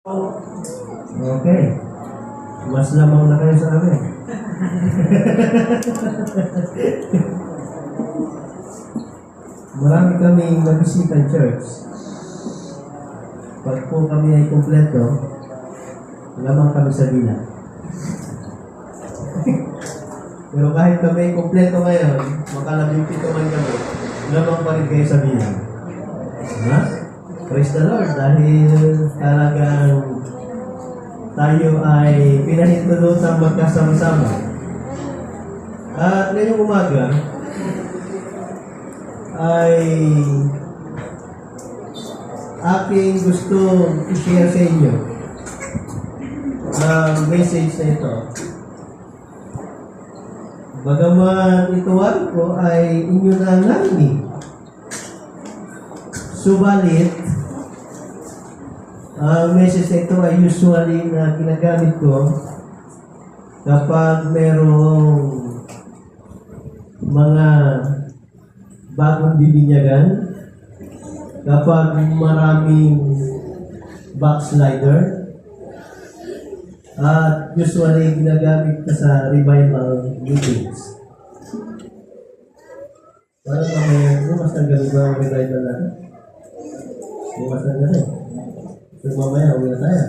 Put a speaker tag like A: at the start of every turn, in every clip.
A: Okay. Mas lamang na kayo sa amin. Marami kaming nabisitang church. Pag po kami ay kumpleto, lamang kami sa bilang. Pero kahit kami ay kumpleto ngayon, makalabing-pito man kami, lamang pa rin kayo sa bilang. Diba? Praise the Lord, dahil talagang tayo ay pinahintulutang magkasama-sama. At ngayong umaga ay aking gusto i-share sa inyo ang message na ito. Bagaman ituwan ko ay inyo na narinig, subalit ang message na ito ay usually na ginagamit ko kapag merong mga bagong bibinyagan, kapag maraming backslider, at usually ginagamit ka sa revival meetings. Parang mamaya, bukas na ganun ba ang revival natin? Bukas na ganun. So mamaya, uwi na tayo.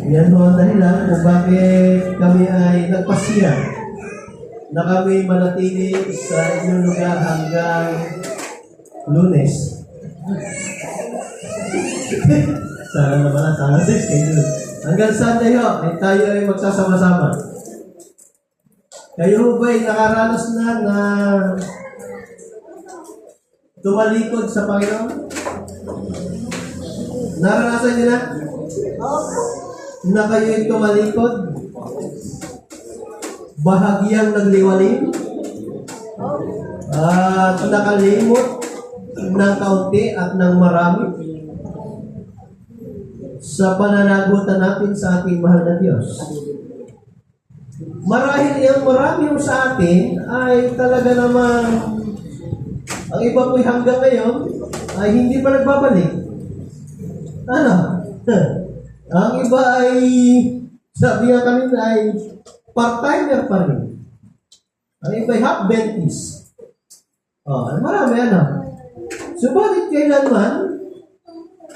A: Yan mo ang dahilan kung bakit kami ay nagpasya na kami manatili sa inyong lugar hanggang Lunes. Sana naman, sana 6 kayo. Hanggang Sunday ho, ay tayo ay magsasama-sama. Kayo ba'y nakaranas na tumalikod sa Panginoon? Naranasan niyo na? Na kayo'y tumalikod? Bahagyang nagliwalim? At nakalimot ng kaunti at ng marami sa pananagutan natin sa ating mahal na Diyos. Marahil ang marami sa atin ay talaga naman ang iba po'y hanggang ngayon ay hindi pa nagbabalik. Ano? Ang iba ay sabi nga kanina ay part-timer pa rin. Ang iba ay half-Bentist. Marami ano. Subalit kailanman,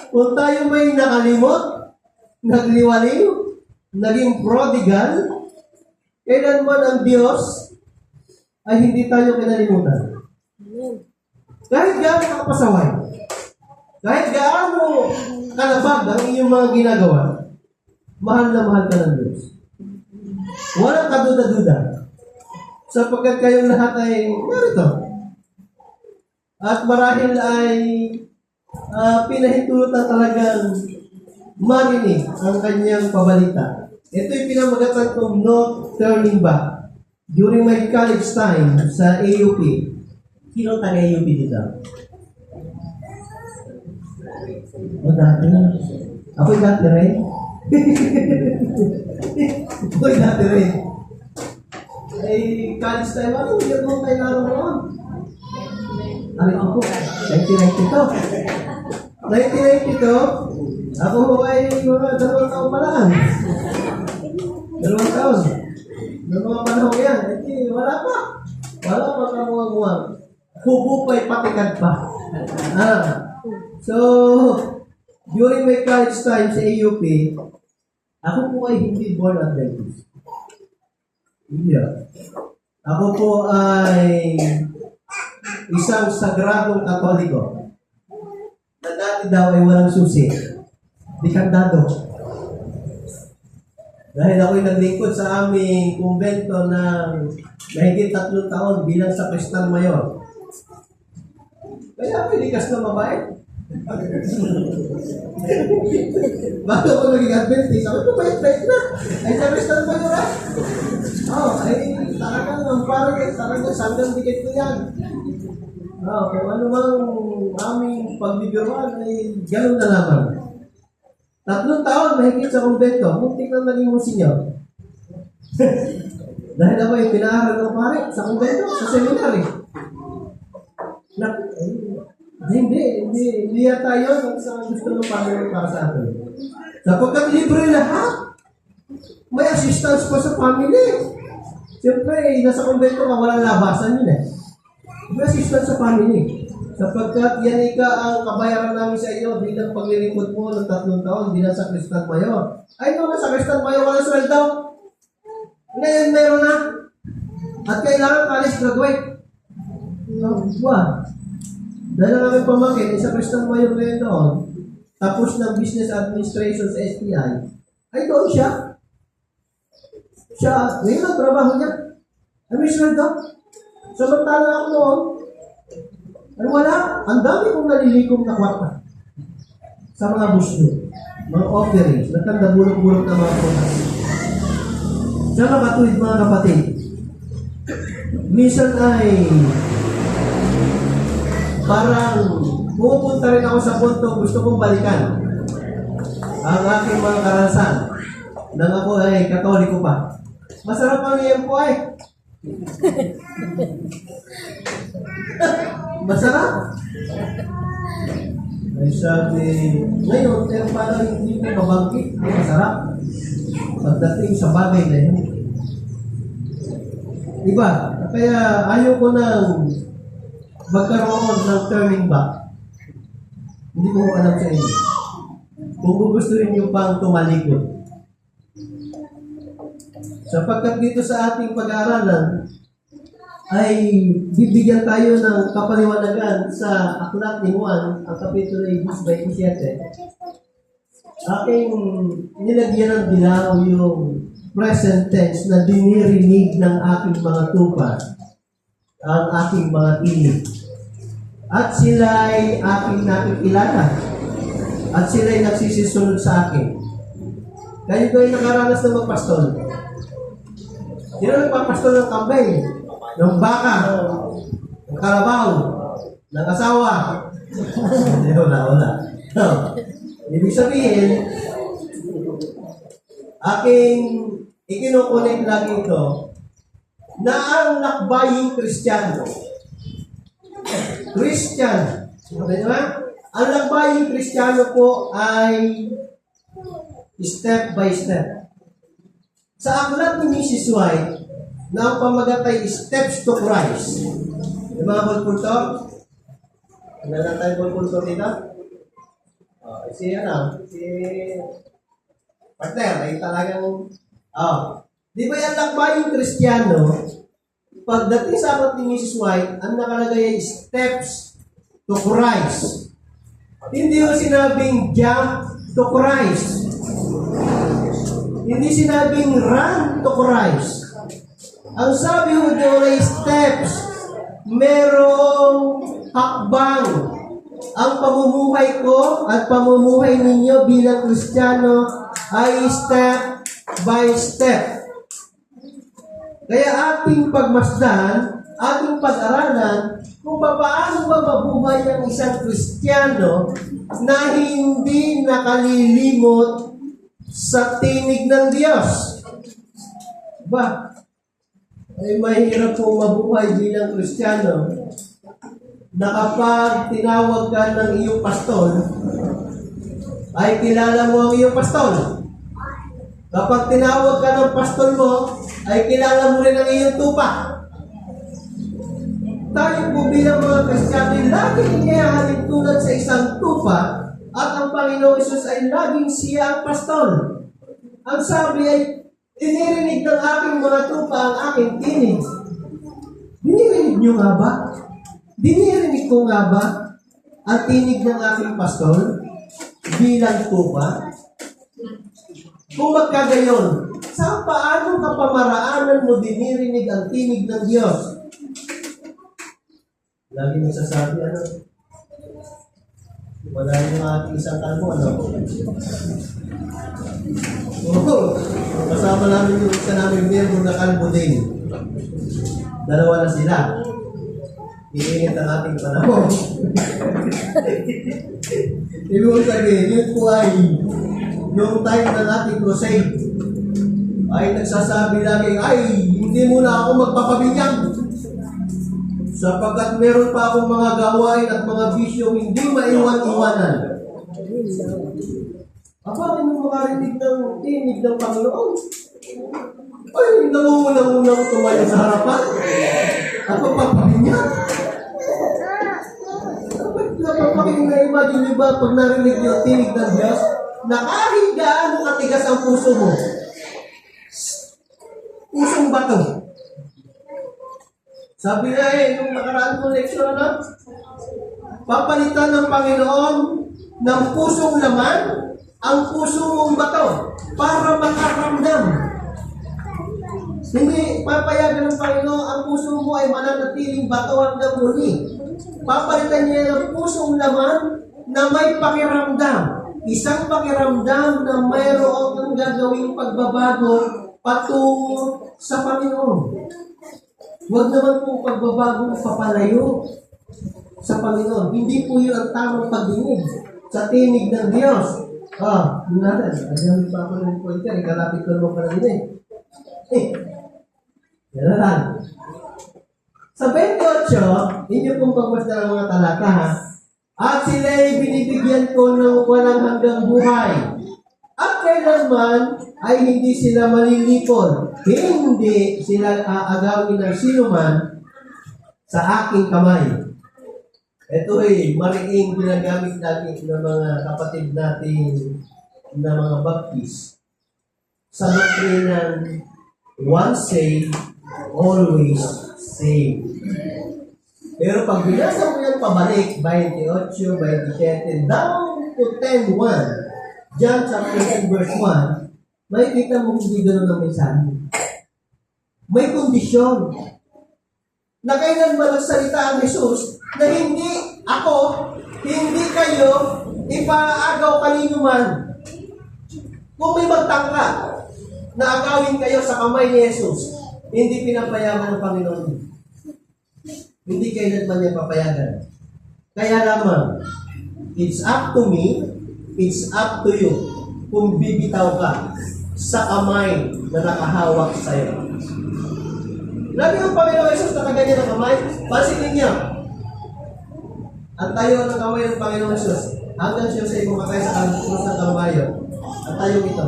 A: kung tayo may nakalimot, nagliwaliw, naging prodigal, kailanman ang Diyos ay hindi tayo kinalimutan. Kahit gaano kapasaway, kahit gaano kalabag ang iyong mga ginagawa, mahal na mahal ka ng Diyos. Walang kaduda-duda. Sapagkat kayong lahat ay narito. At marahil ay pinahintulutan talagang marinig ang kanyang pabalita. Ito'y pinamagatan kong no turning back. During my college time sa AUP, sino taga AUP dito? Dati na. Ako'y dati rin. Ako'y dati rin. Ay, college time, ano? Hindi ako tayo laro naman. Ano ko po? 1992, ako ay mga 2 taon pa lang. 2 taon. Noong mga panahon yan, wala pa. Wala pa kamuang-muang. Hubo pa'y patikad pa. So, during my college time sa AUP, ako po ay hindi born Adventist. Hindi. Ako po ay isang sagradong Katoliko na dati daw ay walang susi. Dikandado. Dahil ako'y naglingkod sa aming kumbento ng mahigit 3 taon bilang sakristan mayor. Kaya ako'y likas na mabait. Bago ako naging Adventist, ako'y mabait-bait na. Ay sakristan mayor ay talagang talagang sandang dikit ko yan. Kung ano mang aming pagbibiruan ay gano'n na naman. 3 taon mahigit sa kumbento, muntik na naging musinyo. Dahil ako yung pinaaral ng pare sa kumbento, sa seminary. Hindi yata yun ang sa gusto ng Panginoon para sa atin. Sapagkat libre lahat. May assistance pa sa family. Siyempre, nasa kumbento ka, walang labasan yun eh. May assistance sa family. Sapagkat yan ang kabayaran namin sa iyo bilang paglilingkod mo ng 3 taon bilang sakristan mayor. Ay, no, na sakristan mayor, walang sweldo. Ngayon, meron na. At kailangan college graduate. Dahil na namin pamakin, isa Christian Mayor ngayon doon, tapos ng business administration sa STI, ay doon siya. Ngayon ang trabaho niya. May sweldo. Samantala ako noon, ay wala, ang dami kong nalilikom na kwarta sa mga busyo, mga offerings, nagtanda bulok-bulok na mga punas. Sa mga katuwid mga kapatid, minsan ay parang pupunta rin ako sa punto gusto kong balikan ang aking mga karanasan nang ako ay Katoliko pa. Masarap ang iyan po ay. Masarap. Ay sabi, ngayon, pero parang hindi ko mabangkit. Ay masarap. Pagdating sa bagay na yun. Diba? Kaya ayaw ko nang magkaroon ng turning back. Hindi ko alam sa inyo. Kung gustuhin nyo pang tumalikod. Sapagkat dito sa ating pag-aaralan, ay bibigyan tayo ng kapaliwanagan sa Aklat ni Juan, ang Kapitulo 27. Aking nilagyan ng dilaw yung present tense na dinirinig ng aking mga tupa, ang aking mga tinig. At sila'y aking nakikilala. At sila'y nagsisisunod sa akin. Kayo ko ay nakaranas ng magpastol. Sino nagpapastol ng kambay? Ng baka? Ng kalabaw? Ng asawa? Wala. Ibig sabihin, aking ikinukulit lagi ito na ang lakbaying Kristiyano. Christian. Okay naman? Ang lakbaying Kristiyano po ay step by step. Sa aklat ni Mrs. White, na ang pamagatay Steps to Christ. Yung mga bulpultor? Ano lang tayo bulpultor dito? Si partner, ay talagang, di ba yung lakbaying Kristiyano, pagdating sa aklat ni Mrs. White, ang nakalagay ay Steps to Christ. Hindi yung sinabing jump to Christ. Hindi sinabing run to Christ. Ang sabi ko doon ay steps. Merong hakbang. Ang pamumuhay ko at pamumuhay ninyo bilang Kristiyano ay step by step. Kaya ating pagmasdan, ating pag-aralan, kung paano ba mabuhay ang isang Kristiyano na hindi nakalilimot sa tinig ng Diyos. Ay mahirap po mabuhay bilang Kristiyano na kapag tinawag ka ng iyong pastol, ay kilala mo ang iyong pastol. Kapag tinawag ka ng pastol mo, ay kilala mo rin ang iyong tupa. Tayo po bilang mga Kristiyano ay laging inihahalin tulad sa isang tupa at ang Panginoong Isus ay laging siya ang pastol. Ang sabi ay, dinirinig ng aking mga tupa ang aking tinig. Dinirinig nyo nga ba? Dinirinig ko nga ba ang tinig ng aking pastol bilang tupa? Kung magkagayon, sa paano kapamaraanan mo dinirinig ang tinig ng Diyos? Lagi nagsasabi, wala yung ating isang kalbo, kasama namin yung isa namin miyembro na kalbo din. Dalawa na sila. Iinit ang ating panahon. Ibig sabihin, yun po ay yung time ng ating crusade ay nagsasabi lagi, ay, hindi muna ako magpapabinyag. Sapagkat meron pa akong mga gawain at mga bisyong hindi maiwan-iwanan. Aba, ano makarinig ng tinig ng Panginoon? Ay, nangungunang-unang tumayo sa harapan. At papapakin niya. Napapakin na imagine niyo ba pag narinig niyo tinig ng Diyos? Na kahit gaano katigas ang puso mo. Pusong bato. Sabi nga nung nakaraan mo leksyon na, papalitan ng Panginoon ng pusong laman ang puso mong bato para makaramdam. Hindi papayagan ng Panginoon ang puso mo ay mananatiling bato hanggang muli. Papalitan niya ng pusong laman na may pakiramdam. Isang pakiramdam na mayroon kang gagawing pagbabago patungo sa Panginoon. Huwag naman po pagbabagong papalayo sa Panginoon. Hindi po yun ang tamang pagdinig sa tinig ng Diyos. Yun natin. Ayan pa ako ng pointer. Ikalapit ko naman pala din yan na lang. Sa 28, inyo pong pagbasta ng mga talata, ha? At sila ay binibigyan ko ng walang hanggang buhay. At kailanman ay hindi sila malilipon. Hindi sila aagawin ng sinuman sa aking kamay. Ito ay mariing ginagamit natin ng mga kapatid natin na mga baptist sa doktrinang once saved, always saved. Pero pag binasa mo yan pabalik, 28, 27, down to 10:1, John chapter 10 verse 1, makikita mo hindi gano'n ang mensahe. May kondisyon na kailanman nagsalita ang Jesus na hindi ako, hindi kayo, ipaagaw kanino man. Kung may magtangka na agawin kayo sa kamay ni Jesus, hindi pinapayagan ng Panginoon. Hindi kailanman niya papayagan. Kaya naman, it's up to me, it's up to you kung bibitaw ka sa kamay na nakahawak sa'yo. Lagi ang Panginoon Jesus nakaganyan ng kamay, pansinin niya. Ang tayo ng kamay ng Panginoon Jesus, hanggang siya sa imong matay sa krus ng Kalbaryo. Ang tayo ito.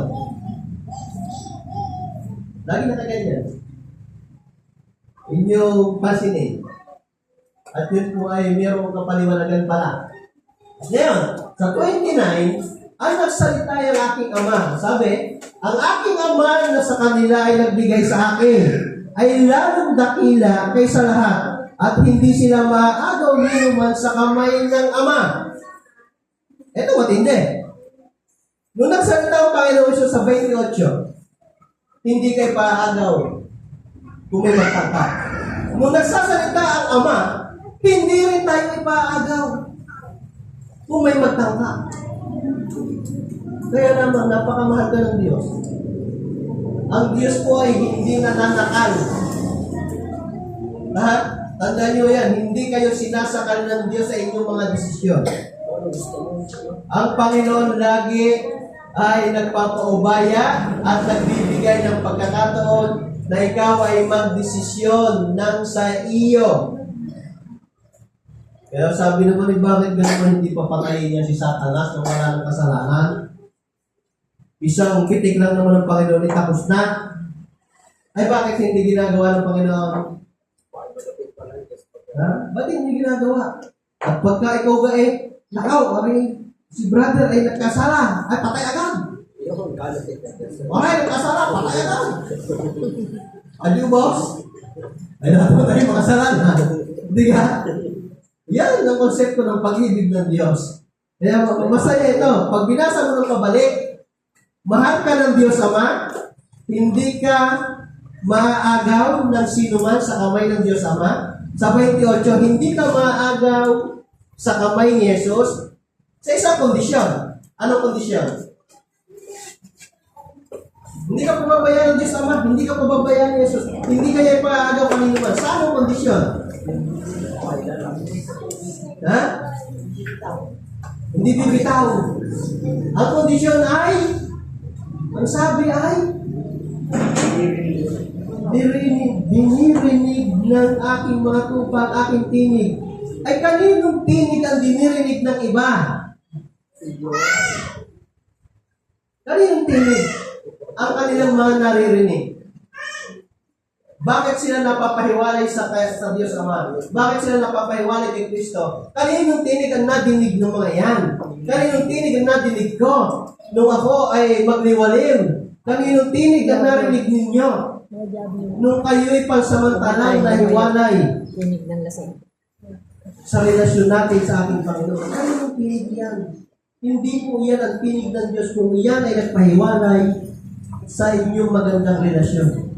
A: Lagi nakaganyan. Inyong pansinin. At yun po ay mayroong kapaliwanagan pala. Ngayon, sa 29, ang nagsalita yung aking ama. Sabi, ang aking ama na sa kanila ay nagbigay sa akin ay lalong dakila kaysa lahat at hindi sila maaagaw ninuman sa kamay ng ama. Ito matindi. Nung nagsalita ang Panginoon siya sa 28, hindi kayo paagaw kung may magtangka. Nung nagsasalita ang ama, hindi rin tayo ipaagaw kung may magtangka. Kaya naman, napakamahal ka ng Diyos. Ang Diyos po ay hindi nananakal. Lahat, tandaan nyo yan, hindi kayo sinasakal ng Diyos sa inyong mga desisyon. Ang Panginoon lagi ay nagpapaubaya at nagbibigay ng pagkakataon na ikaw ay magdesisyon ng sa iyo. Kaya sabi naman bakit gano'n hindi papatayin niya si Satanas na wala ng kasalanan? Isang pitik lang naman ng Panginoon ay tapos na. Ay bakit hindi ginagawa ng Panginoon? Ha? Ba't hindi ginagawa? At pagka ikaw ba nakaw, si brother ay nagkasala, ay patay agad. Okay, nagkasala, patay agad. Adiyo, boss? Ay natin tayo makasalanan. Hindi ka? Yan ang konsepto ng pag-ibig ng Diyos. Kaya masaya ito. Pag binasa mo ng pabalik, mahal ka ng Diyos Ama, hindi ka maaagaw ng sinuman sa kamay ng Diyos Ama. Sa 28, hindi ka maaagaw sa kamay ni Jesus sa isang kondisyon. Anong kondisyon? Hindi ka pababayaan ng Diyos Ama, hindi ka pababayaan ni Jesus, hindi ka niya ipaagaw kanino man. Sa anong kondisyon? Ha? Hindi bibitaw. Ang kondisyon ay, ang sabi ay, dinirinig ng aking mga tupa ang aking tinig. Ay kaninong tinig ang dinirinig ng iba? Kaninong tinig ang kanilang mga naririnig? Bakit sila napapahiwalay sa Diyos Ama? Bakit sila napapahiwalay kay Kristo? Kaninong tinig ang nadinig ng mga yan? Kaninong tinig ang nadinig ko nung ako ay magliwalim? Kaninong tinig ang narinig ninyo nung kayo'y pansamantalang nahiwalay
B: Tinig ng lasing.
A: sa relasyon natin sa ating Panginoon? Kaninong tinig yan? Hindi po yan ang tinig ng Diyos kung yan ay nagpahiwalay sa inyong magandang relasyon.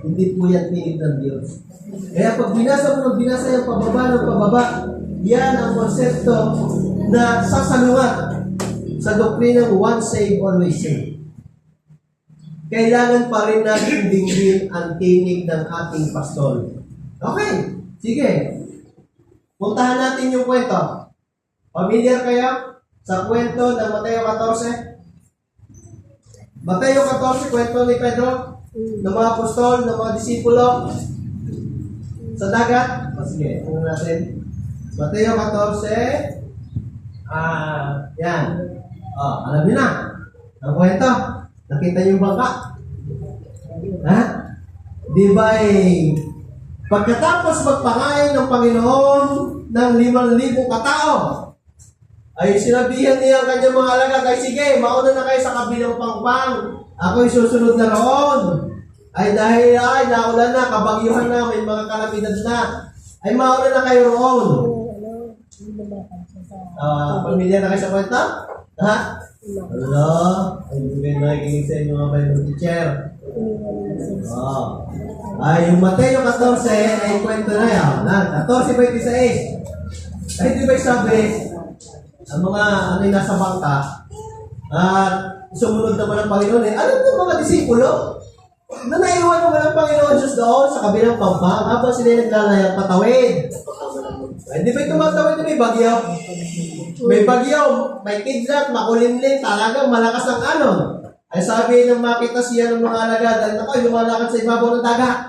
A: Hindi po yan tinig ng Diyos. Kaya pag binasa mo ng binasa yung pababa, yan ang konsepto na sasalungat sa doktrinang once saved, always saved. Kailangan pa rin natin dinggin ang tinig ng ating pastol. Okay, sige. Puntahan natin yung kwento. Familiar kayo sa kwento ng Mateo 14? Mateo 14, kwento ni Pedro, ng mga apostol, ng mga disipulo sa dagat. Sige, ano natin? Mateo 14. Yan. Alam niyo na. Ang kwento. Nakita niyo yung bangka. Ha? Di ba pagkatapos magpangain ng Panginoon ng 5,000 katao, ay sinabihan niya ang kanyang mga alagad, ay sige, mauna na kayo sa kabilang pangpang. Ako'y susunod na roon. Ay dahil naulan na, kabagyuhan na, may mga kalamidad na. Ay mauna na kayo roon. Pamilya na kayo sa kwenta? Ha? Hello? Ay, hindi nakikinig sa inyo mga Bible teacher. Ay, yung Mateo 14, ay kwento na yan. 14:26. Ay, di ba sabi, ang mga ano yung nasa bangka, at sumunod naman ang Panginoon alam mo mga disipulo, na naiwan naman ang Panginoon Diyos doon sa kabilang pampang habang sila naglalayang patawid. Ay, di ba tumatawid na may bagyo? May bagyo, may kidlat, makulimlim, talagang malakas ang alon. Ay sabi nang makita siya ng mga alagad, ay nakoy, lumalakad sa ibabaw ng dagat.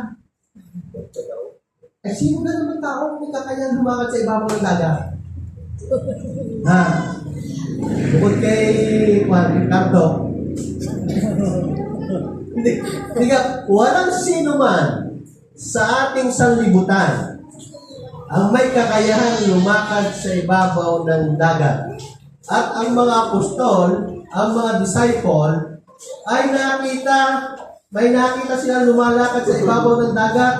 A: Ay sino na naman tao kung kakayang lumakad sa ibabaw ng dagat? Ha? Bukod kay Juan Ricardo. Hindi ka, walang sino man sa ating sanlibutan ang may kakayahang lumakad sa ibabaw ng dagat. At ang mga apostol, ang mga disciple, ay may nakita sila lumalakad sa ibabaw ng dagat,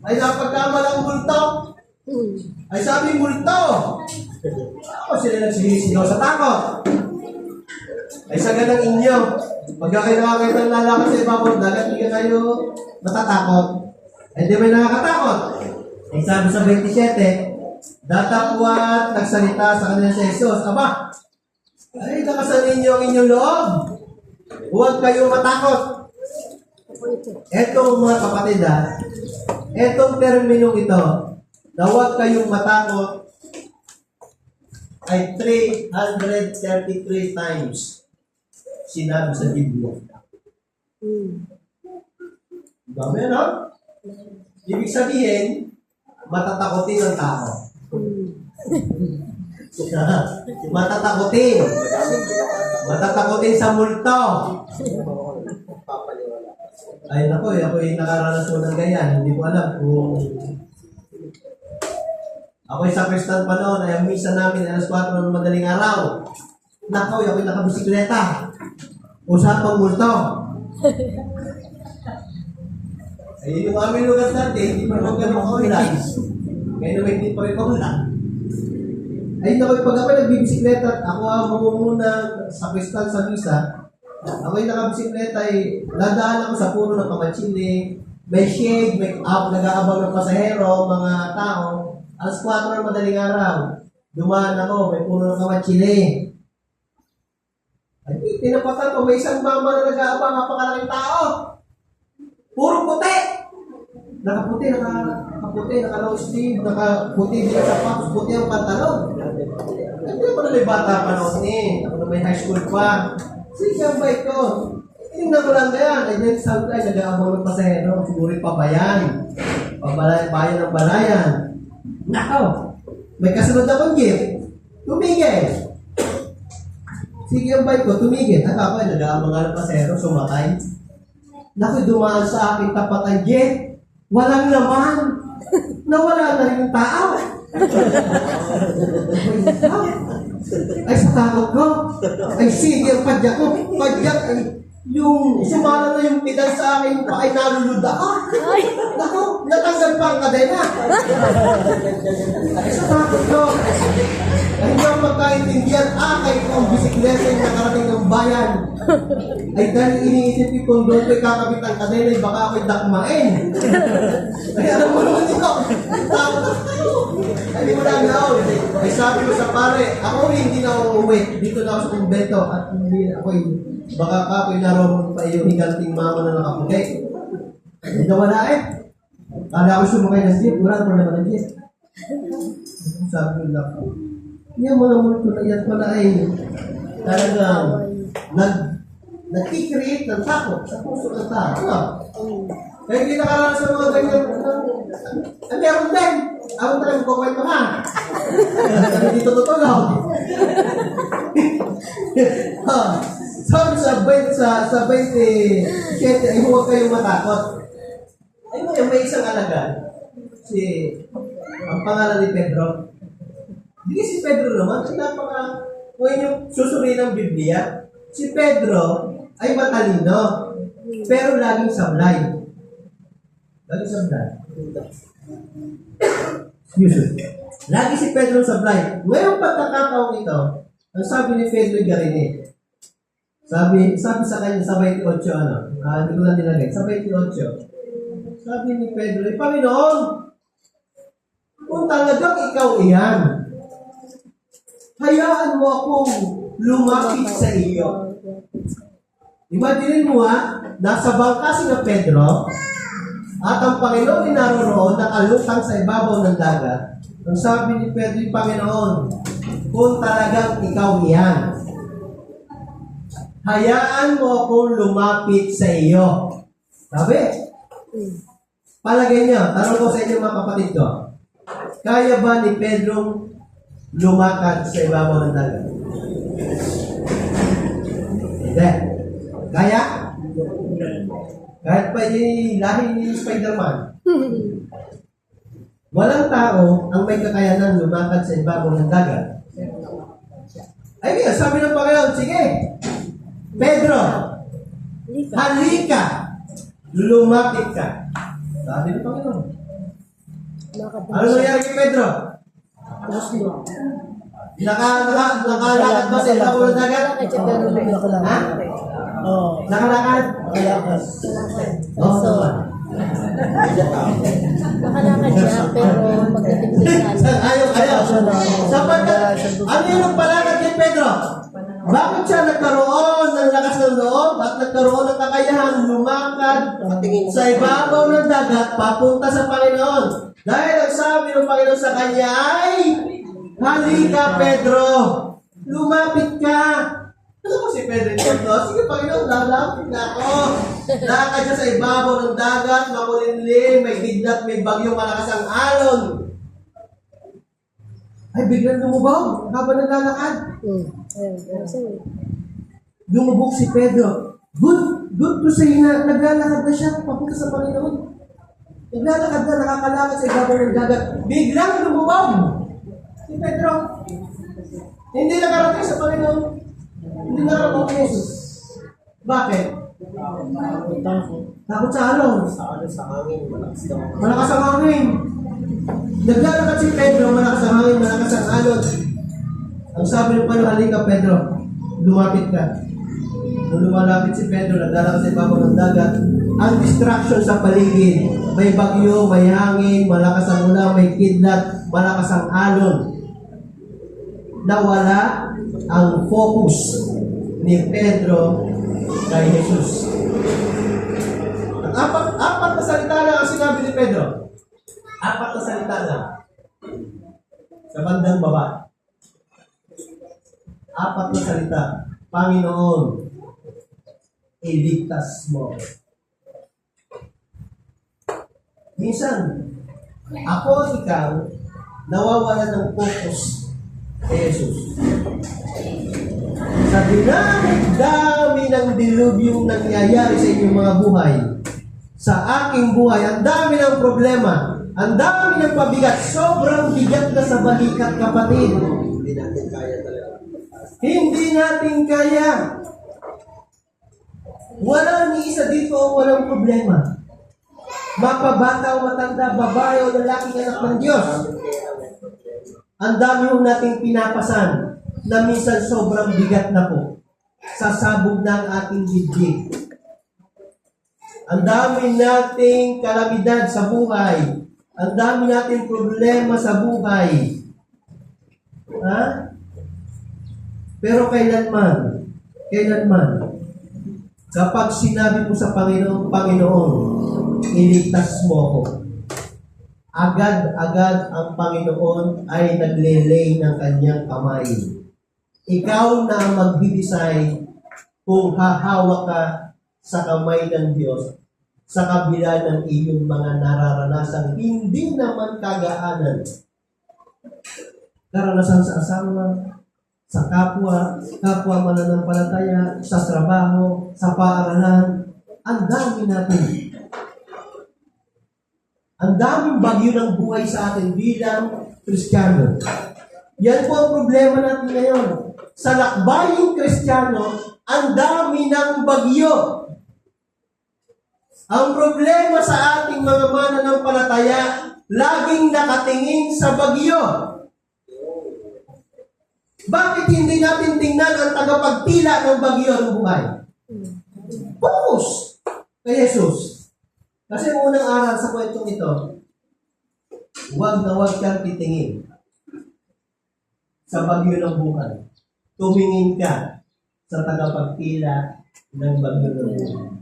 A: ay napagkamalang multo. Ay sabi multo. Ako sila nagsisigaw sa takot. Ay sa ganang inyo, pagka kayo nakakita ng lalakad sa ibabaw ng dagat, hindi kayo matatakot. Ay di may nakakatakot. Ay sabi sa 27, datapwat nagsalita sa kanila si Jesus, Aba, ay nakasanin niyo ang inyong loob. Huwag kayong matakot. Etong mga kapatid etong terminong ito, na huwag kayong matakot, ay 333 times sinabi sa Biblia. Dami, no? Ibig sabihin, matatakotin ang tao. Matatakotin. Matatakotin sa multo. Ay, ako'y nakaranas ko ng ganyan. Hindi ko alam kung ako'y sa Kristan pa noon, ay ang misa namin alas 4 ng madaling araw. Ako'y nakabisikleta. Usapang multo. Ay, yung aming lugar natin, hindi pa naman ganun kaulan. Ngayon naman hindi pa rin kaulan. Ay, pag ako'y nagbibisikleta, ako ang mamumuna sa Kristan sa misa, ako'y nakabisikleta, dadaan ako sa puno ng kamatsili, may shade, nag-aabang ng pasahero, mga tao. Alas 4 ng madaling araw, dumaan ako, may puno ng kamatsili. Ay, tinapatan ko, may isang mama na nag-aabang, napakalaking tao. Puro puti. Nakaputi, naka-long sleeve, nakaputi din ang sapatos, puti ang pantalon. Hindi mo na may bata pa noon Ako na may high school pa. Sige ang bike ko. Tingnan ko lang yan. Ay, then sabi ko ay nag-aabang ng pasahero. Siguro pabayan. Bayan ng balayan. Nakaw. May kasunod akong jeep. Tumigil. Sige ang bike ko, tumigil. At ako ay nag-aabang ng pasahero. Sumakay. Naku, dumaan sa akin tapat ang jeep. Walang laman. Nawala na rin yung tao. Ay, sa takot ko. Ay, sige ang padyak ko. Padyak ay yung sumala na yung pedal sa akin pa ay nalulud ako. Naku, natanggal pa ang kadena. Ay, sa takot ko. Ay, hindi ako magkaintindihan. Akay ko ang bisikleta yung nakarating ng bayan. Ay, dahil iniisip ko kung doon ko'y kakabit ang kadena, ay baka ako'y dakmain. Ay, alam mo naman ito. Takot ako. Ay, di mo lang ako. Ay, sabi ko sa pare, ako hindi na uuwi. Dito na ako sa kumbento at hindi ako'y baka ako'y naroon pa iyo higanting mama na nakapugay. Ay, nawala eh. Kala ko sumakay ng jeep, wala pa naman ng jeep. Sabi ko lang, yung mga multo na yan pala ay talagang nag-create ng takot sa puso ng tao. Kaya hindi nakaranas sa mga ganyan. Ay, meron din. Ako talagang magkukwento ha. Hindi totoo lang. Sabi sa 27, ay huwag kayong matakot. Ay may isang alaga. Ang pangalan ni Pedro. Hindi si Pedro naman. Ay kung yung susuri ng Biblia, si Pedro ay matalino. Pero laging sablay. Laging sablay. Lagi si Pedro sablay. Ngayong pagkakataong ito, ang sabi ni Pedro Garini, sabi sa kanya sa 28, hindi ko lang nilagay, sa 28, sabi ni Pedro, Panginoon, kung talagang ikaw iyan, hayaan mo akong lumapit sa iyo. Imagine mo nasa bangka si na Pedro, at ang Panginoon ay naroon nakalutang sa ibabaw ng dagat. Ang sabi ni Pedro, Panginoon, kung talagang ikaw iyan, hayaan mo akong lumapit sa iyo. Sabi, palagay niyo, tanong ko sa inyo mga kapatid ko, kaya ba ni Pedro lumakad sa ibabaw ng dagat? Hindi. Kaya? Kahit pa lahi ni Spider-Man. Walang tao ang may kakayanan lumakad sa ibabaw ng dagat. Ay kaya, sabi ng Panginoon, sige, Pedro, halika, lumapit ka. Sabi ng Panginoon. Ano nangyari kay Pedro? Nakalakad ba sa ibabaw ng dagat? Ha? Nakalakad? Nakalakad.
B: Nakalakad siya, pero magtitignan.
A: Ayaw. Sapagkat, ano yung palakad kay Pedro? Bakit siya nagkaroon ng lakas ng loob at nagkaroon ng kakayahan lumakad sa ibabaw ng dagat papunta sa Panginoon? Dahil ang sabi ng Panginoon sa kanya ay, halika Pedro, lumapit ka. Ano mo si Pedro ito? Sige Panginoon, lalapit na ako. Lakad siya sa ibabaw ng dagat, makulimlim, may kidlat, may bagyo, malakas ang alon. Ay, biglang lumubaw habang naglalakad. Lumubog si Pedro. Good to say na naglalakad na siya papunta sa Panginoon. Naglalakad na, nakakalakad sa ibabaw ng dagat. Biglang lumubaw si Pedro. Hindi nakarating sa Panginoon. Hindi nakarating kay Jesus. Bakit? Takot sa alon. Sa hangin, malakas ang hangin. Naglalakad si Pedro, malakas ang hangin, malakas ang alon. Ang sabi ng Panginoon, halika Pedro, lumapit ka. Nung lumalapit si Pedro, naglalakad sa ibabaw ng dagat, ang distraction sa paligid, may bagyo, may hangin, malakas ang ulan, may kidlat, malakas ang alon. Nawala ang focus ni Pedro kay Jesus. At apat na salita lang ang sinabi ni Pedro. Apat na salita lang. Sa bandang baba. Apat na salita. Panginoon, iligtas mo. Minsan, ako at ikaw, nawawala ng focus kay Jesus. Sa dami ng dilubyong nangyayari sa inyong mga buhay, sa aking buhay, ang dami ng problema, ang dami ng pabigat, sobrang bigat na sa balikat, kapatid.
C: Hindi natin kaya talaga.
A: Hindi natin kaya. Wala ni isa dito o walang problema. Mapabata o matanda, babae o lalaking anak ng Diyos. Ang dami ho nating pinapasan na minsan sobrang bigat na po. Sasabog na ang ating dibdib. Ang dami nating kalamidad sa buhay. Ang dami nating problema sa buhay. Ha? Pero kailanman, kapag sinabi mo sa Panginoon, iligtas mo ako, agad-agad ang Panginoon ay naglelay ng kanyang kamay. Ikaw na ang magbibisay kung hahawa ka sa kamay ng Diyos sa kabila ng iyong mga nararanasang hindi naman kagaanan. Karanasan sa asawa, sa kapwa mananampalataya, sa trabaho, sa paaralan, ang dami natin. Ang daming bagyo ng buhay sa atin bilang Kristiyano. Yan po ang problema natin ngayon. Sa lakbaying Kristiyano, ang dami ng bagyo. Ang problema sa ating mga mananampalataya, laging nakatingin sa bagyo. Bakit hindi natin tingnan ang tagapagpila ng bagyo ng buhay? Focus kay Jesus. Kasi unang aral sa kwentong ito, huwag na huwag kang titingin sa bagyo ng buhay. Tumingin ka sa tagapagpila ng bagyo ng buhay.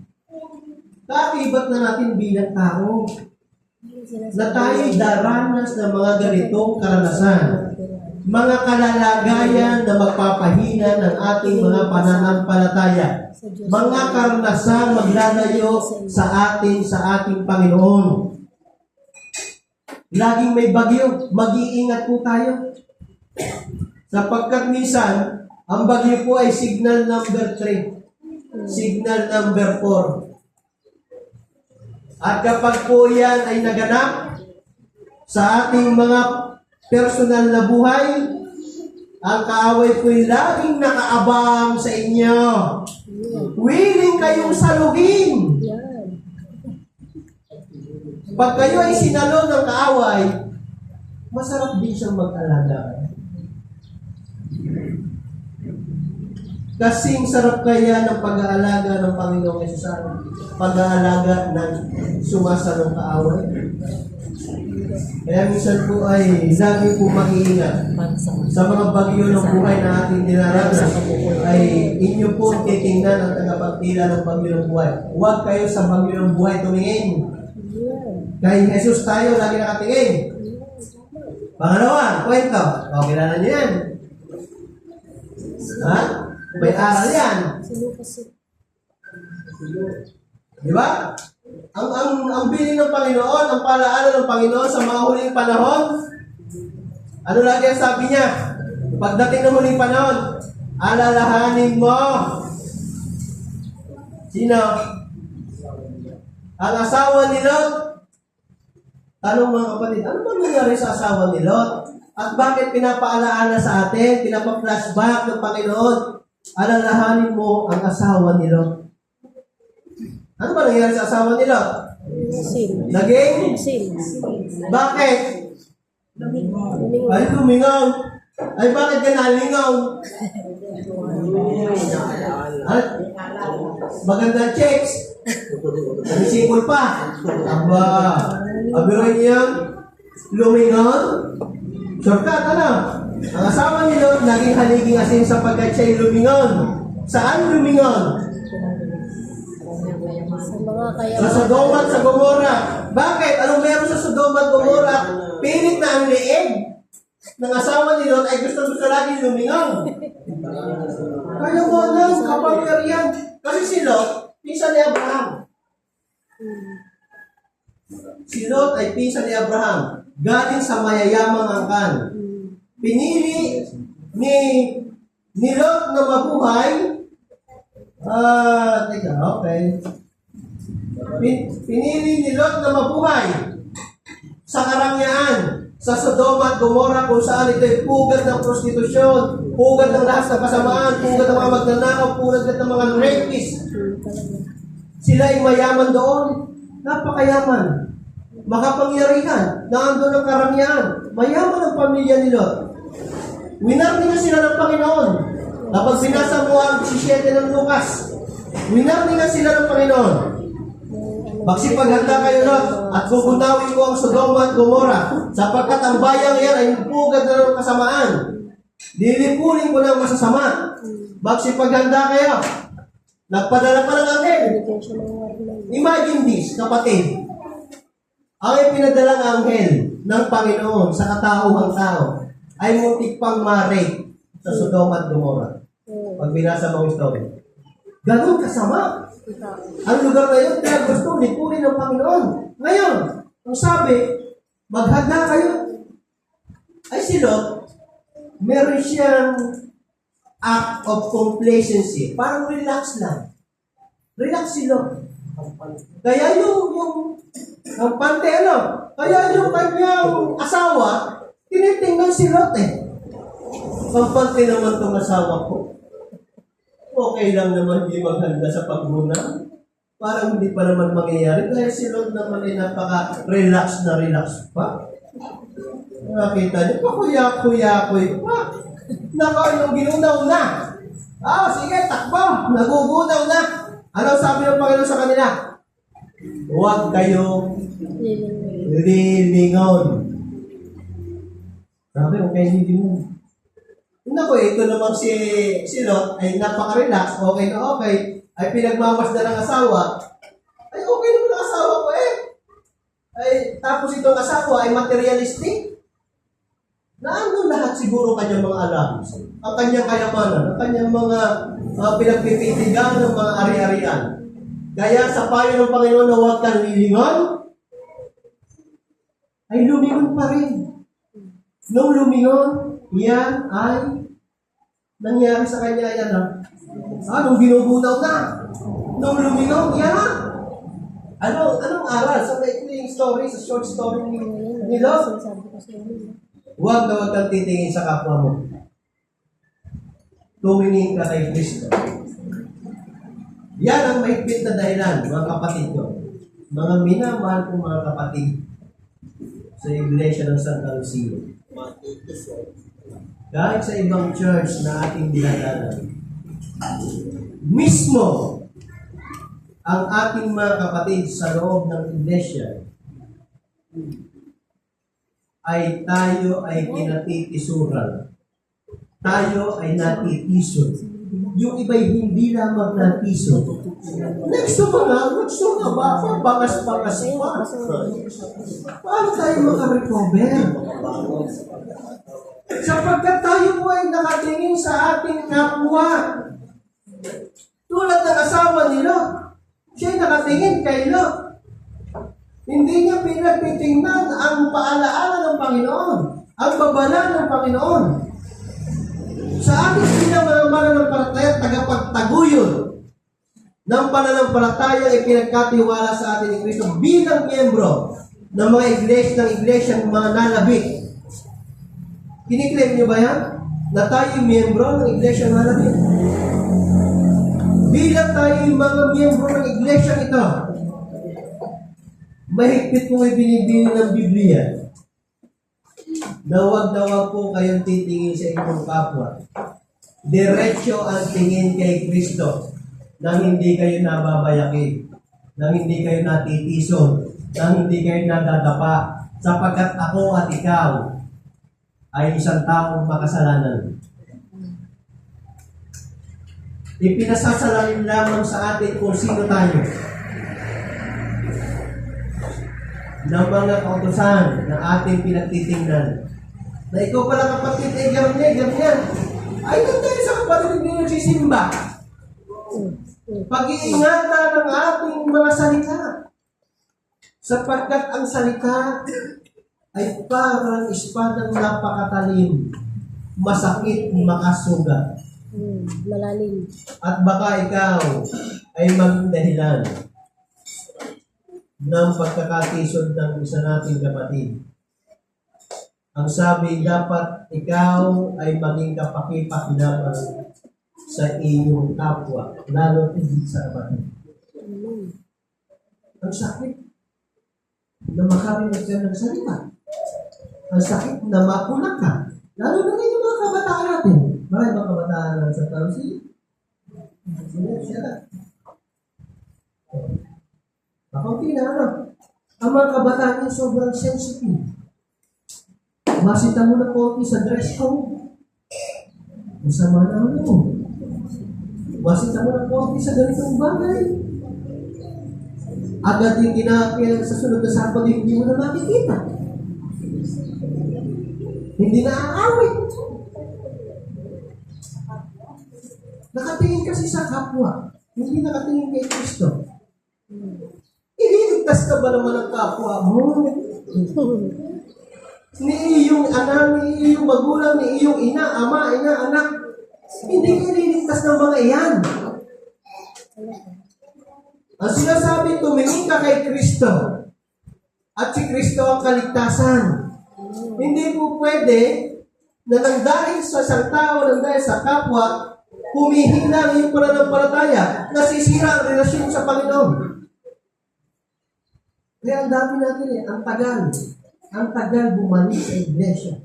A: Kaakibat na natin bilang tao na tayo'y daranas ng mga ganitong karanasan. Mga kalalagayan na magpapahina ng ating mga pananampalataya. Mga karanasan maglalayo sa ating Panginoon. Laging may bagyo, mag-iingat po tayo. Sapagkat minsan, ang bagyo po ay signal number 3, signal number 4. At kapag po yan ay naganap sa ating mga personal na buhay, ang kaaway po'y laging nakaabang sa inyo. Willing kayong salugin. Pag kayo ay sinalo ng kaaway, masarap din siyang mag-alaga. Kasing sarap kaya ng pag-aalaga ng Panginoong Yesus, pag-aalaga ng sumasalong kaaway. Kaya minsan po ay lagi po mag-iingat sa mga bagyo ng buhay na ating dinaranas, ay inyo po titingnan ang tagapagpila ng bagyo ng buhay. Huwag kayo sa bagyo ng buhay tumingin. Kay Jesus tayo lagi nakatingin. Pangalawa, kwento. O, kilala niyo yan. Ha? May aral yan. Di ba? Ang bilin ng Panginoon, ang palaala ng Panginoon sa mga huling panahon, ano lagi ang sabi niya? Pagdating ng huling panahon, alalahanin mo. Sino? Ang asawa ni Lot. Tanong mga kapatid, ano ba nangyari sa asawa ni Lot? At bakit pinapaalaala sa atin, pinapa-flashback ng Panginoon? Alalahanin mo ang asawa ni Lot. Ano ba nangyari sa asawa ni Lot? Naging? Bakit? Ay, lumingaw. Ay, bakit ka nalingaw? At maganda checks. Nagsisikol pa. Aba, abiroy niya, lumingaw. Shortcut, ano? Ang asawa ni Lot, naging haliging asin sapagkat siya'y lumingaw. Saan lumingaw? Sa Sodoma at sa Gomora. Bakit? Anong meron sa Sodoma at Gomora? Pilit na ang leeg ng asawa ni Lot ay gusto lagi lumingaw. Kaya mo lang, kapangyarihan. Kasi si Lot, pinsan ni Abraham. Si Lot ay pinsan ni Abraham. Galing sa mayayamang angkan. Pinili ni Lot na mabuhay. Teka, okay. Pinili ni Lot na mabuhay sa karangyaan, sa Sodoma at Gomora, kung saan ito'y pugad ng prostitusyon, pugad ng lahat ng kasamaan, pugad ng mga magnanakaw, pugad ng mga rapist. Sila ay mayaman doon. Napakayaman. Makapangyarihan. Naandun ang karangyaan. Mayaman ang pamilya ni Lot. Winarni na sila ng Panginoon. Kapag binasa mo ang 17 ng Lucas, winarni na sila ng Panginoon. Magsipaghanda kayo, Lot, at bugunawin ko ang Sodoma at Gomora, sapagkat ang bayang yan ay pugad na ng kasamaan. Lilipunin ko ng masasama. Magsipaghanda kayo. Nagpadala pa ng anghel. Imagine this, kapatid. Ang ipinadalang anghel ng Panginoon sa katauhang tao ay muntik pang ma-rape sa Sodoma at Gomora. Pag binasa mo ang story. Ganun kasama. Ang lugar na yun, kaya gusto lipunin ng Panginoon. Ngayon, ang sabi, maghanda kayo. Ay si Lot, meron siyang act of complacency. Parang relax lang. Relax si Lot. Kaya yung kampante, kaya yung kanyang asawa, tinitingnan si Lot eh. Kampante naman itong asawa ko. Okay lang naman hindi maghanda sa paghuna. Parang hindi pa naman mangyayari. Dahil si Lot naman ay napaka-relax na relax pa. Nakita niyo, pakuya-kuya-kuya pa. Yung ginunaw na. Sige, takbo. Nagugunaw na. Ano sabi ng Panginoon sa kanila? Huwag kayo lilingon. Sabi, okay, lilingon. Naku, ito namang si Lot ay napaka-relax, okay na okay, ay pinagmamasdan ng asawa, ay okay naman ang asawa ko eh. Ay, tapos itong asawa ay materialistic. Naandun lahat siguro kanyang mga alam, ang kanyang kayamanan, ang kanyang mga pinagpipitigan ng mga ari-arian. Kaya sa payo ng Panginoon na huwag kang lilingon, ay lumingon pa rin. Nung lumingon, yan ay nangyari sa kanya yan. Nung binubunaw na. Nung lumingon, yan. Anong aral? Sa maikling story, sa short story ni Lot? Huwag kang titingin sa kapwa mo. Tumingin ka kay Kristo. Yan ang mahigpit na dahilan, mga kapatid ko. Mga minamahal kong mga kapatid sa Iglesia ng Santa Lucia. Kahit sa ibang church na ating dinadanan, mismo ang ating mga kapatid sa loob ng iglesia ay tayo ay kinatitisuran. Tayo ay natitison. Yung iba'y hindi lamang natison. Gusto ka ba? Bakas-bakas pa. Paano tayo makarecover? Sapagkat tayo po ay nakatingin sa ating kapwa. Tulad ng asawa ni Lot, siya'y nakatingin kay Lot. Hindi niya pinagtitingnan ang paalaala ng Panginoon, ang babala ng Panginoon. Sa ating bilang mga mananampalataya, tagapagtaguyod ng pananampalataya ay pinagkatiwala sa atin ni Kristo bilang miyembro ng mga iglesia ng mga nalabit. Kiniklaim niyo ba yan? Na tayo miyembro ng iglesia ng nalabit? Bilang tayo mga miyembro ng iglesia ito, mahigpit kong ibinibili ng Biblia na huwag po kayong titingin sa inyong kapwa. Diretso ang tingin kay Kristo nang hindi kayo nababayakin, nang hindi kayo natitison, nang hindi kayo nadadapa, sapagkat ako at ikaw ay isang taong makasalanan. Ipinasasalamin lamang sa atin kung sino tayo. Ng mga kautusan na ating pinagtitingnan. Na ikaw pala kapatid, ganyan. Ay, doon tayo sa kapatid hindi nagsisimba. Pag-iingatan ang ating mga salita. Sapagkat ang salita ay parang espadang napakatalim, masakit makasugat.
B: Malalim.
A: At baka ikaw ay maging dahilan ng pagkakatisod ng isa nating kapatid. Ang sabi, dapat ikaw ay maging kapakipakinabang sa iyong kapwa, lalo tigit sa kapatid. Ang sakit na makarinig ka ng salita. Ang sakit na mapunak ka. Lalo na ngayon mga kabataan natin. Marami mga kabataan na sa Tarsi. Siya na. Kakunti na ano. Ang mga kabataan niya sobrang sensitive. Masita mo na konti sa dress code. Masama na ano. Masita mo na konti sa ganitong bagay. Agad yung kinakailan sa sunod na Sabado, hindi mo na makikita. Hindi na aawit. Nakatingin kasi sa kapwa. Hindi nakatingin kay Kristo. Ililigtas ka ba naman ang kapwa mo? Ni iyong anak, ni iyong magulang, ni iyong ina, ama, ina, anak. Hindi ka ililigtas ng mga iyan. Ang sinasabi, tumingin ka kay Kristo. At si Kristo ang kaligtasan. Hindi po pwede na nang dahil sa isang tao, nang dahil sa kapwa, humihina ang iyong pananampalataya, nasisira ang relasyon sa Panginoon. Kaya ang dami natin ang tagal bumalik sa iglesia.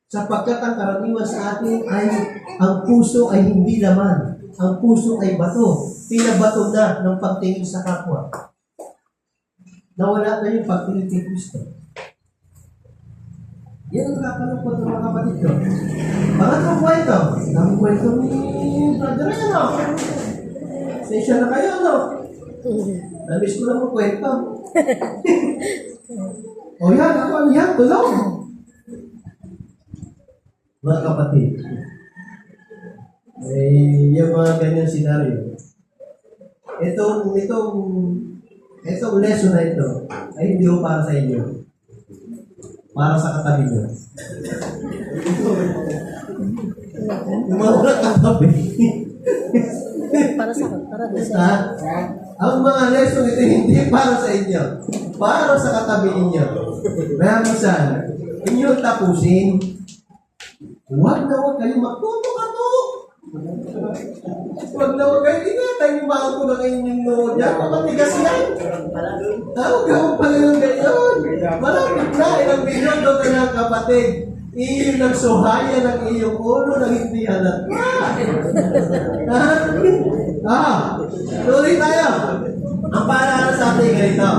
A: Sapagkat ang karaniwan sa atin ay ang puso ay hindi laman. Ang puso ay bato. Pinabato na ng pagtingin sa kapwa. Nawala na yung pagtingin kay Kristo. Yan ang kakalapot ng mga kapatid ko. Pangatlong kwento. Ang kwento ni brother ano? Sensya na kayo, no? Namiss ko lang ang kwento. O yan, ako ano yan? Tulong! Mga kapatid, yung mga ganyan senaryo. Itong lesson na ito ay hindi ko para sa inyo. Para sa katabi nyo. Yung mga ulat katabi.
B: Para sa akin, para din sa
A: Ang mga lesson ito hindi para sa inyo. Para sa katabi ninyo. Kaya minsan, inyong tapusin, huwag na huwag kayo magtutok-atok. Huwag na huwag kayo ingatan yung mga ko ng inyong nood yan. Matigas yan. Huwag ka huwag pala yung ganyan. Malapit na ilang minuto ka ng kapatid. Iyon ang suhaya ng iyong ulo ng hindi alam. Tuloy tayo. Ang paalala sa atin ganito.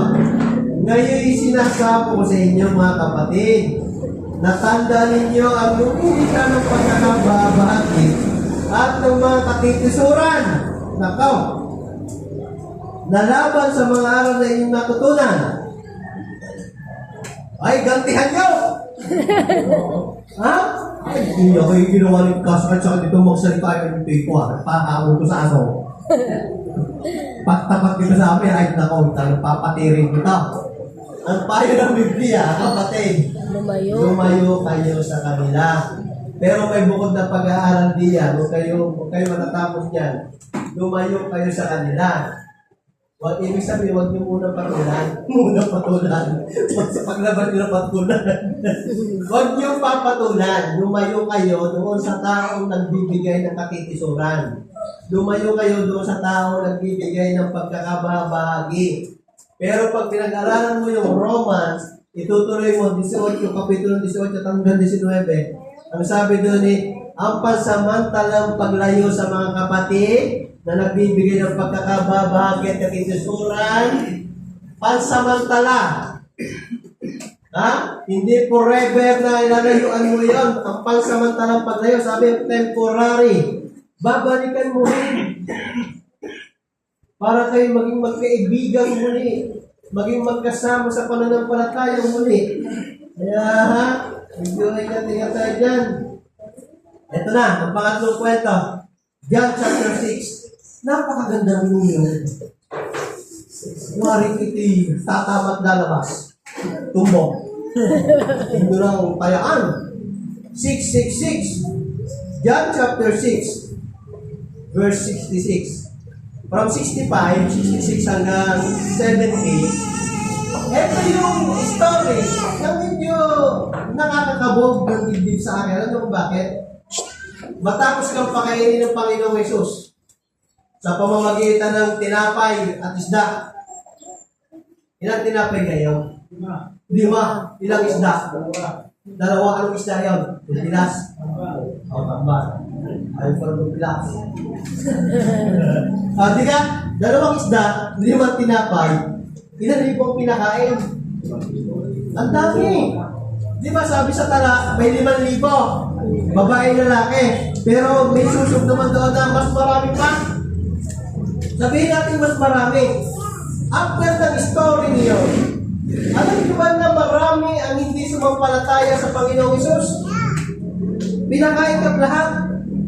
A: Ngayon sinasabi ko sa inyo mga kapatid, natanda ninyo ang lumilika ng pagkakababahagi at ng mga katitisuran. Nakaw, nalaban sa mga aral na inyong natutunan. Ay, gantihan nyo! Ha? Ay, hindi ako yung ginawa ng kaso at saka dito magsalita yung piko pahamon ko sa aso. Pagtapat dito sa amin, ay nakaw, papatirin kita. Ang payo ng Biblia, kapatid, lumayo kayo sa kanila. Pero may bukod na pag-aaral diyan, huwag kayo matatapos dyan. Lumayo kayo sa kanila. Huwag ibig sabihin, huwag niyo muna patulan. Sa paglaban niyo na patulan. Huwag niyo papatulan. Lumayo kayo doon sa taong nagbibigay ng katitisuran. Lumayo kayo doon sa taong nagbibigay ng pagkakabahagi. Pero pag pinag-aralan mo yung Romans, itutuloy mo 18, kapitulo 18 hanggang 19. Ang sabi doon ang pansamantalang paglayo sa mga kapatid na nagbibigay ng pagkakabahagi at katitisuran, pansamantala. Hindi forever na ilalayuan mo yon. Ang pansamantalang paglayo, sabi temporary. Babalikan mo rin. Para kayo maging magkaibigan muli. Maging magkasama sa pananampalataya muli. Kaya medyo ingat-ingat tayo dyan. Ito na, ang pangatlong kwento. John chapter 6. Napakaganda rin yun. Waring iti tatamat lalabas. Tumbok. Hindi lang tayaan. 666. John chapter 6, verse 66. From 65, 66 hanggang 70. Ito yung story na medyo nakakakabog ng dibdib sa akin. Ano kung bakit? Matapos kang pakainin ng Panginoong Yesus sa pamamagitan ng tinapay at isda. Ilang tinapay kayo? 5. Ilang isda? 2. Anong isda yun? Pilas? O, tamba. Ayaw pa rin pilas. Di ka? 2 isda, 5 tinapay. Ilan po ang pinakain? Ang dami. Di ba sabi sa tala, may 5,000. Babae lalaki. Pero may susok naman doon na mas marami pa. Sabihin natin mas marami. After ng story niyo, alam niyo ba na marami ang hindi sumampalataya sa Panginoong Hesus? Pinakain ka lahat.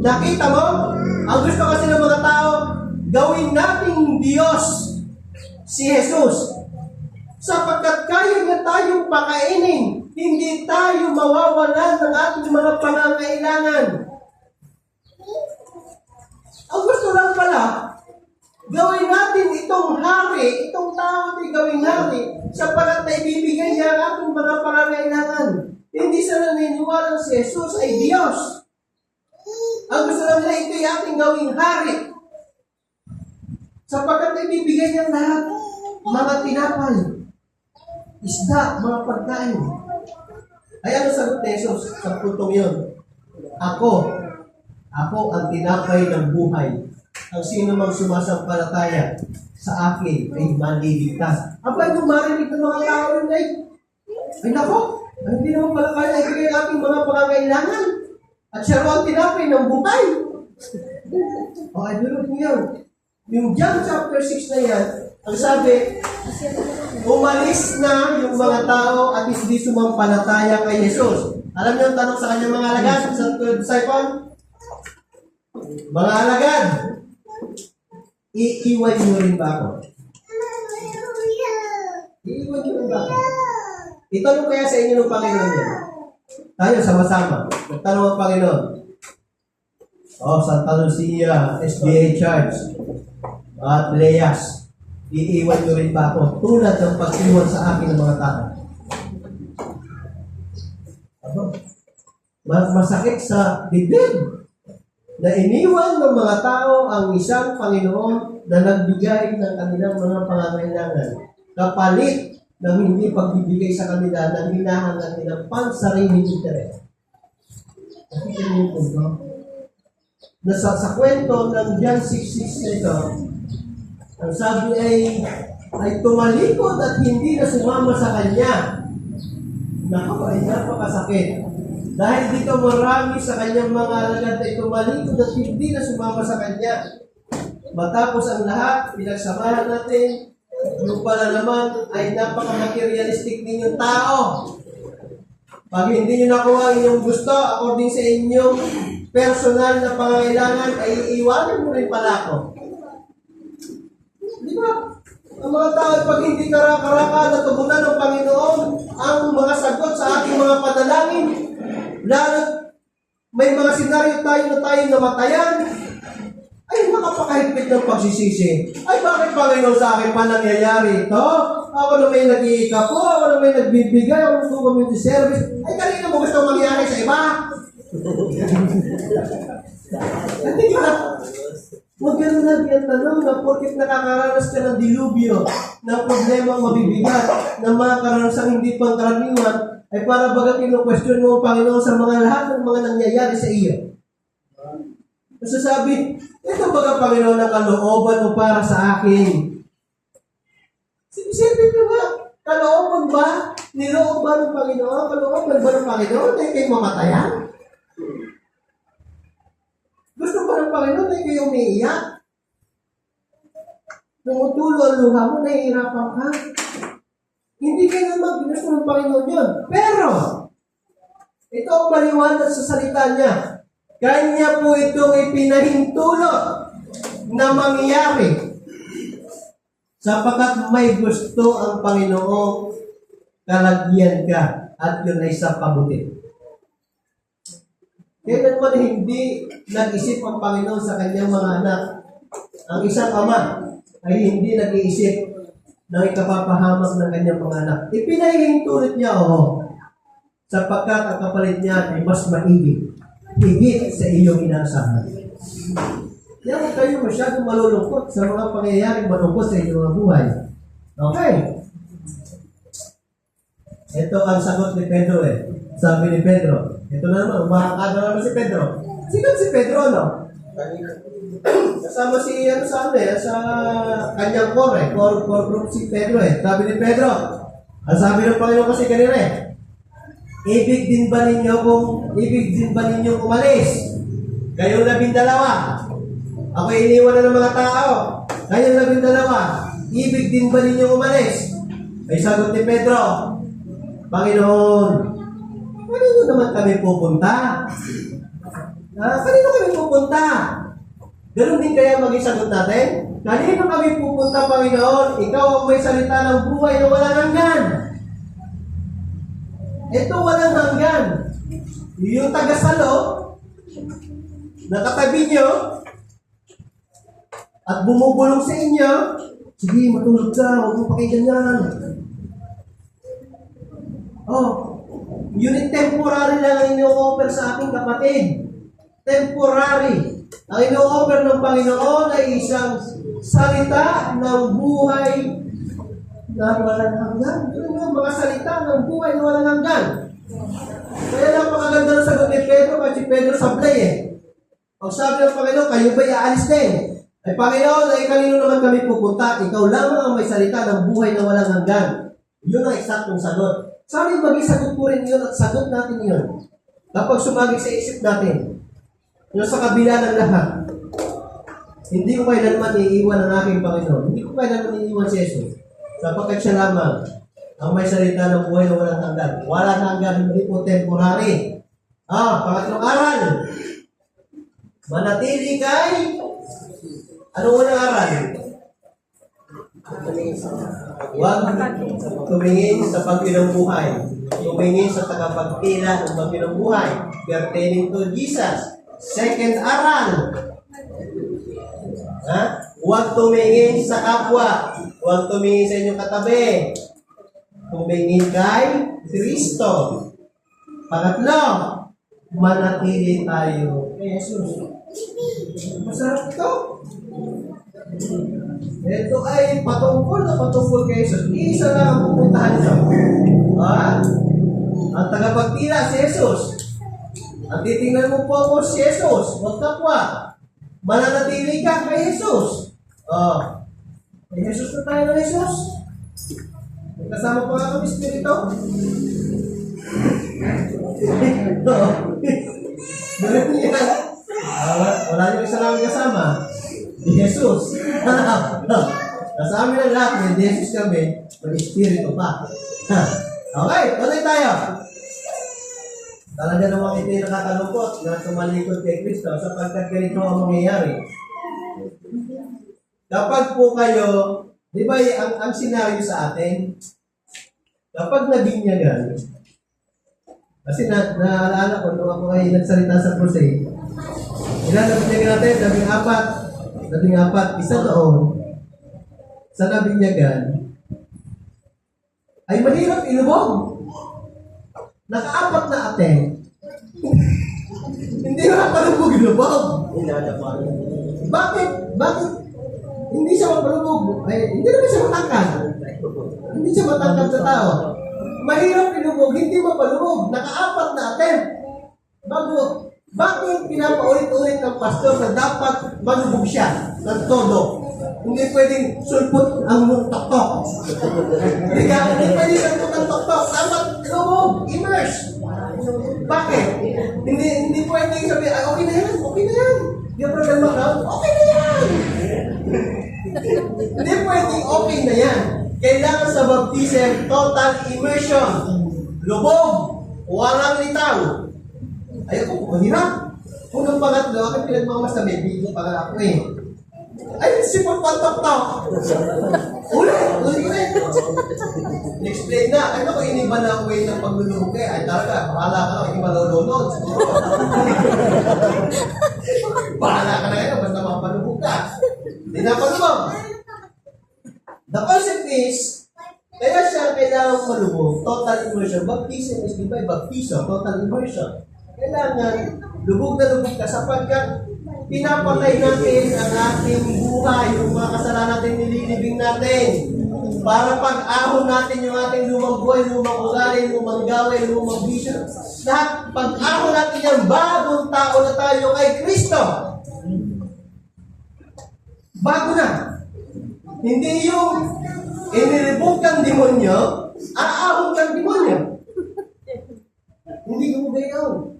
A: Nakita mo? Ang gusto kasi ng mga tao, gawin nating Diyos si Jesus. Sapagkat kaya niya tayong pakainin, hindi tayo mawawalan ng ating mga pangangailangan. Ang gusto lang pala, gawin natin itong hari, itong tao ay gawin hari, sapagkat naibibigay niya ang ating mga pangangailangan. Hindi sa naniniwala si Jesus ay Diyos. Ang gusto lang nila ito'y ating gawing hari, sapagkat naibibigay niya lahat, mga tinapay, isda, mga pagkain. Ay ano sagot ni Jesus sa putong yun? Ako ang tinapay ng buhay. Ang sino mang sumasampalataya sa akin ay maliligtas. Aba, yung marinig ng mga tao yun ay nako, hindi naman pala kaya ibigay ating mga pangangailangan. At siya ang tinapay ng buhay. O, ay dulog niyo. Yung John chapter 6 na yan, ang sabi, umalis na yung mga tao at hindi sumampalataya kay Jesus. Alam niyo ang tanong sa kanyang mga alagad, sa 12 disciple? Mga alagad, iiwan niyo rin ba ako? Iiwan niyo rin ba ako? Itanong kaya sa inyo ng Panginoon yan. Tayo sama-sama. Nagtanong ang Panginoon. Santa Lucia, SDA Church, at Leas, iiwan nyo rin ba ako tulad ng pag-iwan sa akin ng mga tao? Masakit sa dibdib na iniwan ng mga tao ang isang Panginoon na nagbigay ng kanilang mga pangangailangan kapalit ng hindi pagbibigay sa kanila ng hinahangad nilang pansariling interes. Nakita niyo yung punto? Sa kwento ng John 6:6 ito, ang sabi ay tumalikod at hindi na sumama sa kanya. Naku, ay napakasakit. Dahil dito marami sa kanyang mga alagad ay tumalikod at hindi na sumama sa kanya. Matapos ang lahat, pinagsamahan natin, yung pala naman ay napaka-materialistic ninyong tao. Pag hindi nyo nakuha ang inyong gusto, according sa inyong personal na pangangailangan, ay iiwanan mo rin pala ako. Di ba? Ang mga tao, pag hindi karaka-raka natugunan ng Panginoon ang mga sagot sa ating mga panalangin, lalo may mga senaryo tayo na tayo namatayan, ay makapakahigpit ng pagsisisi. Ay bakit Panginoon sa akin pa nangyayari ito? Ako na may nag-iikapo, ako na may nagbibigay, ako na community service. Ay kanina mo gusto mangyari sa iba? Hindi ba? Huwag ganun natin ang tanong na porkit nakakaranas ka ng dilubyo, ng problema mabibigat, ng mga karanasang hindi pangkaraniwan, ay para baga kino-question mo ang Panginoon sa mga lahat ng mga nangyayari sa iyo. Masasabi, ito baga Panginoon ang kalooban mo para sa akin. Sinasabi mo ba, kalooban ba? Niloob ba ng Panginoon? Kalooban ba ng Panginoon? Ay kayo mamatayan? Gusto ba ng Panginoon ay kayo umiiyak? Tumutulo ang luha mo, nahihirapan ka. Hindi kayo naman gusto ng Panginoon yun. Pero, ito ang maliwanag sa salita niya. Kanya po itong ipinahintulot na mangyayari sapagkat may gusto ang Panginoong kalagyan ka at yun ay sa pabuti. Kailanman hindi nag-isip ang Panginoon sa kanyang mga anak. Ang isang ama ay hindi nag-iisip ng ikapapahamak ng kanyang mga anak. Ipinahihintulot niya, sapagkat ang kapalit niya ay mas maigit, higit sa iyong inaasahan. Kaya huwag kayo masyadong malulungkot sa mga pangyayaring malungkot sa inyong mga buhay. Okay. Ito ang sagot ni Pedro Sabi ni Pedro, ito na naman, umakakada naman si Pedro. Sikat si Pedro, no? Kasama si, sa kanyang core group si Pedro Sabi ni Pedro, ang sabi ng Panginoon kasi kanina ibig din ba ninyo umalis? Kayong 12. Ako iniwan na ng mga tao. Kayong 12. Ibig din ba ninyo umalis? Ay sagot ni Pedro, Panginoon, kanino naman kami pupunta? Kanino kami pupunta? Ganun din kaya maging sagot natin? Kanino kami pupunta, Panginoon? Ikaw ang may salita ng buhay na walang hanggan. Ito walang hanggan. Yung tagasalo, nakatabi nyo, at bumubulong sa inyo, sige, matulog ka, huwag mo pakiganyan. Unit temporary lang ang ino-offer sa ating kapatid. Temporary. Ang ino-offer ng Panginoon ay isang salita ng buhay na walang hanggan. Yun yung mga salita ng buhay na walang hanggan. Kaya napakaganda ng sagot ni Pedro kasi Pedro sablay Pag sabi ng Panginoon, kayo ba'y aalis din? Ay Panginoon, ay kanino naman kami pupunta? Ikaw lamang ang may salita ng buhay na walang hanggan. Yun ang eksaktong sagot. Sabi maging sagot po rin yun at sagot natin yun. Kapag sumagi sa isip natin, yun sa kabila ng lahat, hindi ko kailanman iiwan ang aking Panginoon. Hindi ko kailanman iiwan si Jesus. Sapagkat siya lamang ang may salita ng buhay na walang hanggan. Walang hanggan, hindi po temporary. Pangatlong aral. Manatili kay anong unang aral? Huwag tumingin sa bagyo ng buhay. Tumingin sa tagapagpila ng bagyo ng buhay. Pertaining to Jesus. Second aral. Huwag tumingin sa kapwa. Huwag tumingin sa inyong katabi. Tumingin kay Kristo. Pangatlo, manatili tayo kay Jesus. Masarap ito. Ito ay patungkol kay Jesus. Isa lang ang pupuntahan nyo. Ang tagapagtila si Jesus. Ang titingnan mo po ako si Jesus. Huwag kapwa. Mananatili ka kay Jesus. Kay Jesus na tayo ng Jesus. Kasama pa nga kami Espiritu. Wala yung isa lang kasama. Di Jesus. Nasa amin ang lahat, may Jesus kami, may Espiritu pa. Okay, tuloy tayo. Talaga namang ito yung nakakalungkot na tumalikod kay Kristo sapagkat ganito ang mangyayari. Kapag po kayo, di ba ang senaryo sa atin, kapag nabinyagan, kasi naalala ko nung ako ay nagsalita sa crusade, ilan nabinyagan natin? 14, isang taon, sa nabinyagan, ay mahirap ilubog. Naka-4 na atin. Hindi na palubog ilubog. Bakit? Hindi siya mapalubog. Hindi naman siya matangkad. Hindi siya matangkad sa tao. Mahirap ilubog, hindi mapalubog. Naka-4 na atin. Bakit pinapaulit-ulit ng pastor na dapat malubog siya ng todo? Hindi pwedeng sulpot ang tok-tok. Hindi pwedeng sulpot ang tok-tok. Dapat lubog, immerse. Bakit? Hindi pwedeng sabi, okay na yan. Hindi ang problema ka, okay na yan. Hindi pwedeng okay na yan. Kailangan sa baptism, total immersion. Lubog, walang litaw. Ayoko, mahirap. Kung ang pangatlo, aking pinagmamas na may video pa nga ako Ay, sipon pantok-tok. Ulit. Explain na. Ano ko iniba na ang way ng paglulubog eh? Ay talaga, bahala ka lang, hindi malulunod. Bahala ka na ngayon, basta mapalubog ka. Hindi na palubog. The concept is, kaya siya kailangan malubog, total immersion. Baptism is divine, baptism, total immersion. Kailangan lubog na lubog ka sapagkat pinapatay natin ang ating buhay, yung mga kasalanan natin nililibing natin. Para pag-ahon natin yung ating lumang buhay, lumang ugali, lumang gawin, lumang vision. Lahat, pag-ahon natin yan, bagong tao na tayo kay Kristo. Bago na. Hindi yung inilibog kang demonyo, aahon kang demonyo. Hindi mo gayon.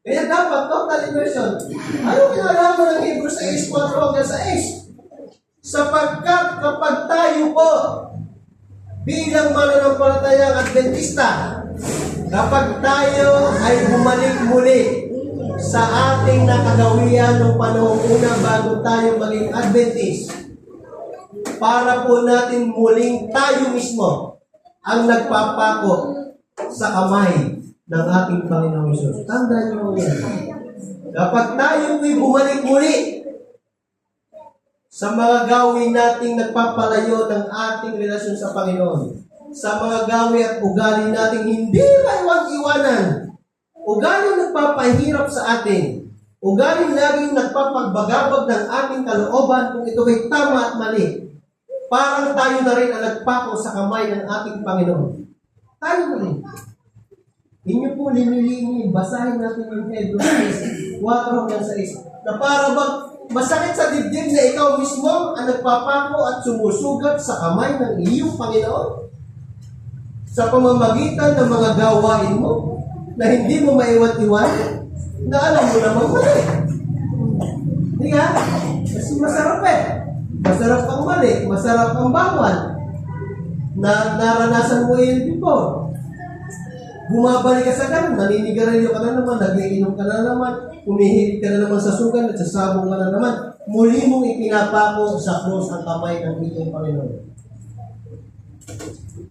A: Kaya dapat total immersion. Ano kinalaman ng Hebrews 6:4 hanggang 6? Sapagkat kapag tayo po bilang mananampalatayang Adventista, kapag tayo ay bumalik muli sa ating nakagawian ng panahon una bago tayo maging Adventist, para po natin muling tayo mismo ang nagpapako sa kamay ng ating Panginoong Hesus. Tandaan niyo yan. Kapag tayo po'y bumalik muli sa mga gawin nating nagpapalayo ng ating relasyon sa Panginoon, sa mga gawin at ugali nating hindi maiwag-iwanan, ugali nagpapahirap sa atin, ugali laging nagpapagbagabag ng ating kalooban kung ito ay tama at mali, parang tayo na rin ang nagpako sa kamay ng ating Panginoon. Tayo na rin. Inyo po linilini, basahin natin yung Hebrews 4 hanggang 6, na para bang masakit sa dibdib na ikaw mismo ang nagpapako at sumusugat sa kamay ng iyong Panginoon sa pamamagitan ng mga gawain mo na hindi mo maiwan-iwan, na alam mo namang mali. Hindi nga? Kasi masarap eh. Masarap ang mali, masarap ang bawal. Na naranasan mo yun before. Bumabalik ka sa ganun, naninigarilyo ka na naman, nagiinom ka na naman, humihilig ka na naman sa sugan at sasabong ka na naman, muli mong ipinapako sa krus ang kamay ng iyong Panginoon.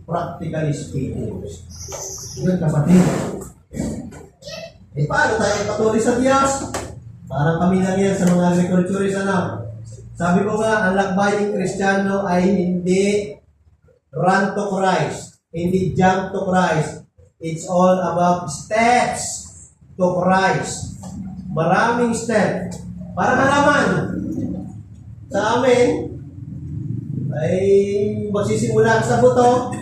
A: Practically speaking. Yun, kapatid. Paano tayo patuloy sa Diyos? Parang kami lang yan sa mga agriculturist, Sabi ko nga, ang lakbaying Kristiyano ay hindi run to Christ, hindi jump to Christ. It's all about steps to Christ. Maraming step. Para malaman, sa amin, ay magsisimula ka sa buto,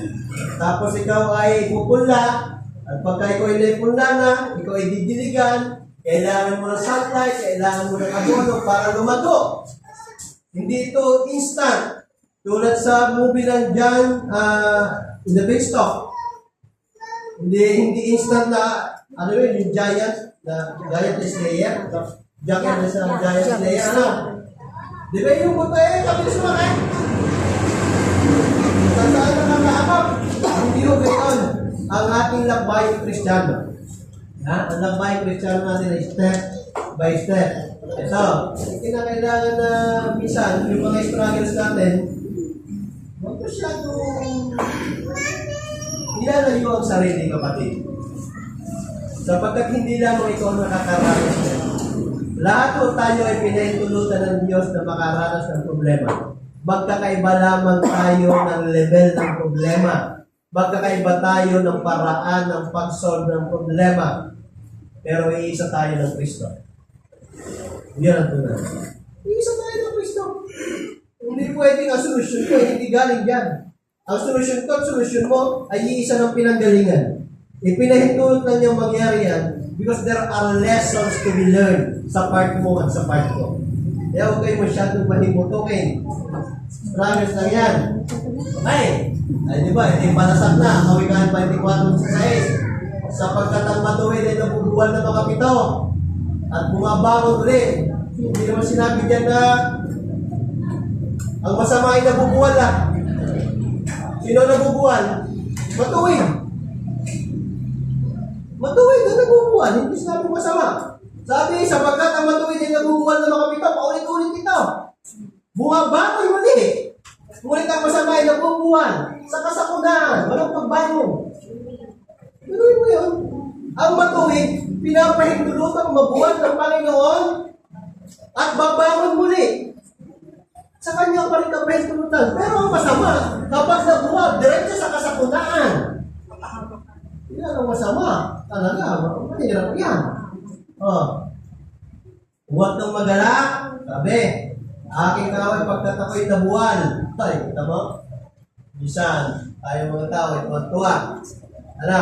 A: tapos ikaw ay pupula, at pagka ikaw ay naipula na, ikaw ay didiligan, kailangan mo ng sunlight, kailangan mo ng abono para lumago. Hindi ito instant. Tulad sa movie ng John in the Beanstalk. Hindi instant na, yung giant slayer. Giant slayer, Di ba yung buto kabilis sumakay? Saan na nakakaabap? Hindi ho gayon ang ating lakbayang Kristiyano. Ang lakbayang Kristiyano natin ay step by step. So, kinakailangan na minsan, yung mga struggles natin, huwag masyadong nilalayo ang sarili, kapatid. Sapagkat hindi lamang ikaw nakakaranas. Lahat po tayo ay pinahintulutan ng Diyos na makaranas ng problema. Magkakaiba lamang tayo ng level ng problema. Magkakaiba tayo ng paraan ng pag-solve ng problema. Pero iisa tayo ng Kristo. Yan ang tunay. Iisa tayo ng Kristo. Hindi pwedeng ang solusyon ko, hindi galing dyan. Ang solusyon ko at solusyon mo ay iisa ng pinanggalingan. Ipinahintulot na niyang mangyari yan because there are lessons to be learned sa part mo at sa part ko. Kaya huwag kayo masyadong mahimutukin. Promise lang yan. Okay. Ay, di ba? Hindi panasak na. Kawikaan 24:6. Sapagkat ang matuwid ay nabubuwan ng mga pito at bumabangon ulit. Hindi naman sinabi dyan na ang masama ay nabubuwan lang. Sino nabubuwan? Matuwid. Matuwid na nabubuwan. Hindi sinabi masama. Sabi, sapagkat ang matuwid ay nabubuwan ng mga pito, paulit-ulit ito. Bumabangon muli. Ngunit ang masama ay nabubuhan sa kasakunan. Walang pagbangon. Gano'n mo yun. Ang matuwid, pinapahintulutang mabuhat ng Panginoon at babangon muli. Sa kanya pa rin kapahintulutan. Pero ang masama, kapag nabuhat, diretso sa kasakunaan. Yan ang masama. Talaga, mahirap yan. Huwag kang magalak. Sabi, aking kaaway pagkat ako'y nabuhan. Ay, kita mo? Bisan, tayo mga tao ay tuwa. Ano?